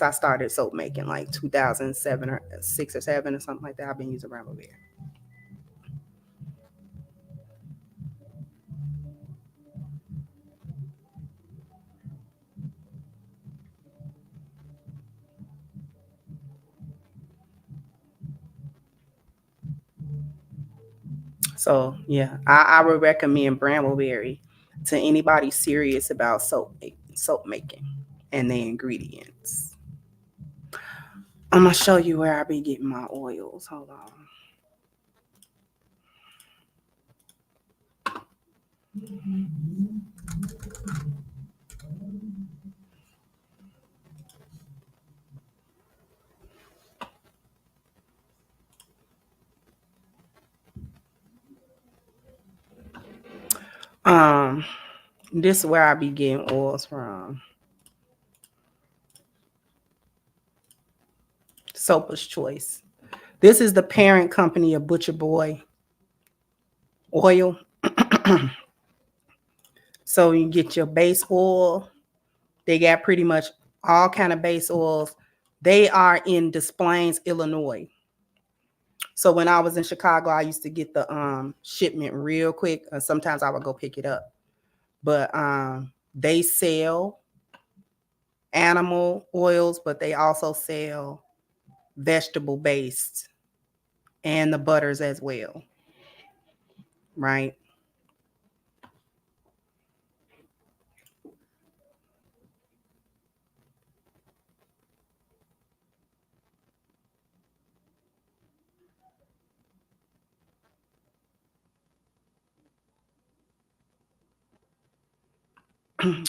I started soap making, like 2007 or 6 or 7 or something like that. I've been using Brambleberry. So yeah, I would recommend Brambleberry to anybody serious about soap making and the ingredients. I'm gonna show you where I be getting my oils. Hold on. Um, this is where I be getting oils from. Soaper's Choice. This is the parent company of Butcher Boy. oil. So you get your base oil. They got pretty much all kind of base oils. They are in Des Plaines, Illinois. So when I was in Chicago, I used to get the shipment real quick. Sometimes I would go pick it up. But they sell animal oils, but they also sell vegetable based and the butters as well. Right?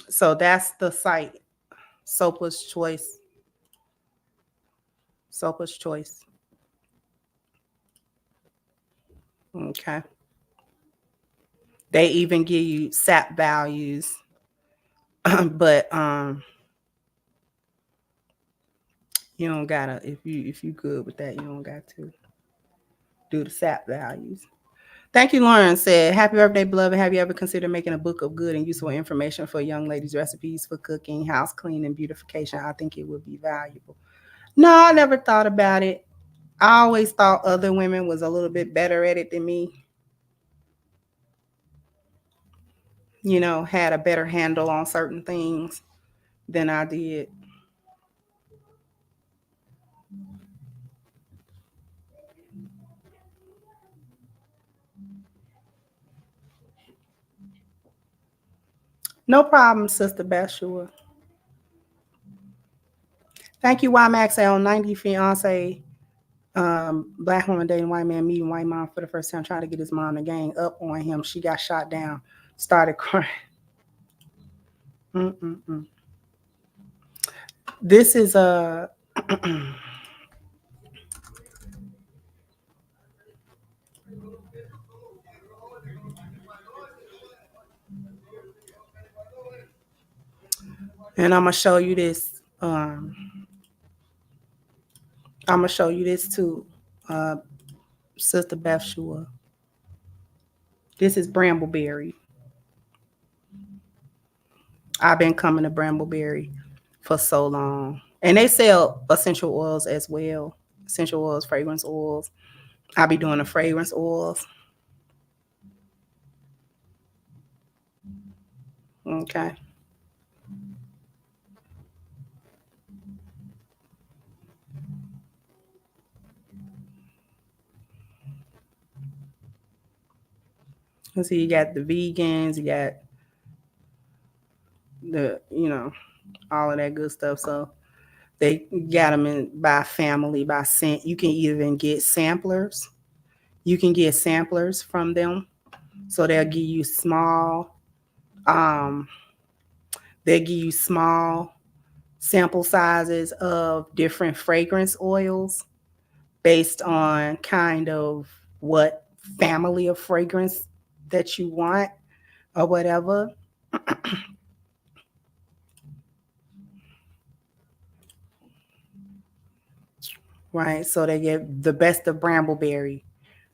So that's the site. Sopa's Choice. Sopa's Choice. Okay. They even give you SAP values. But you don't gotta, if you good with that, you don't got to do the SAP values. Thank you, Lauren said. Happy birthday, beloved. Have you ever considered making a book of good and useful information for young ladies, recipes for cooking, house cleaning, beautification? I think it would be valuable. No, I never thought about it. I always thought other women was a little bit better at it than me. You know, had a better handle on certain things than I did. No problem, Sister Bashua. Thank you, YMax L 90 fiance. Black woman dating white man, meeting white mom for the first time, trying to get his mom to gang up on him. She got shot down, started crying. Mm-mm-mm. This is a and I'm gonna show you this. I'm gonna show you this too, Sister Beth Shua. This is Brambleberry. I've been coming to Brambleberry for so long, and they sell essential oils as well. Essential oils, fragrance oils. I'll be doing the fragrance oils. Okay. And so you got the vegans, you got the, all of that good stuff. So they got them in by family, by scent. You can even get samplers. You can get samplers from them. So um, they'll give you small sample sizes of different fragrance oils based on kind of what family of fragrance that you want or whatever. Right. So they get the best of Brambleberry,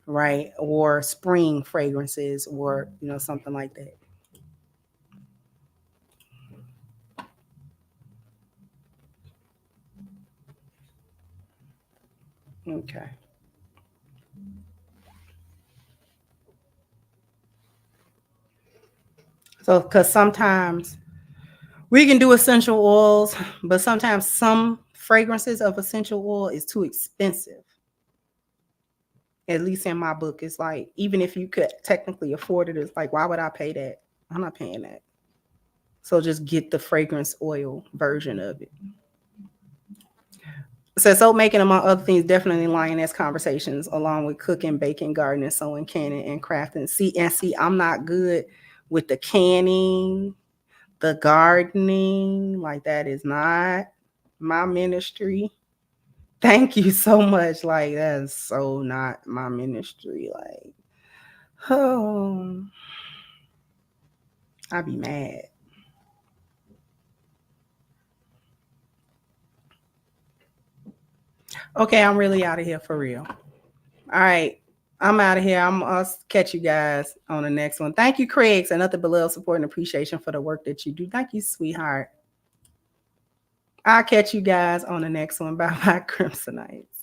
right? Or spring fragrances or, something like that. Okay. So, because sometimes we can do essential oils, but sometimes some fragrances of essential oil is too expensive. At least in my book, it's like, even if you could technically afford it, it's like, why would I pay that? I'm not paying that. So just get the fragrance oil version of it. So soap making, among other things, definitely lioness conversations, along with cooking, baking, gardening, sewing, canning, and crafting. See, I'm not good with the canning, the gardening. Like, that is not my ministry. Thank you so much. Like, that's so not my ministry. Like, oh, I'd be mad. Okay, I'm really out of here for real. All right. I'm out of here. I'll catch you guys on the next one. Thank you, Craig. And nothing but love, support, and appreciation for the work that you do. Thank you, sweetheart. I'll catch you guys on the next one. Bye bye, Crimsonites.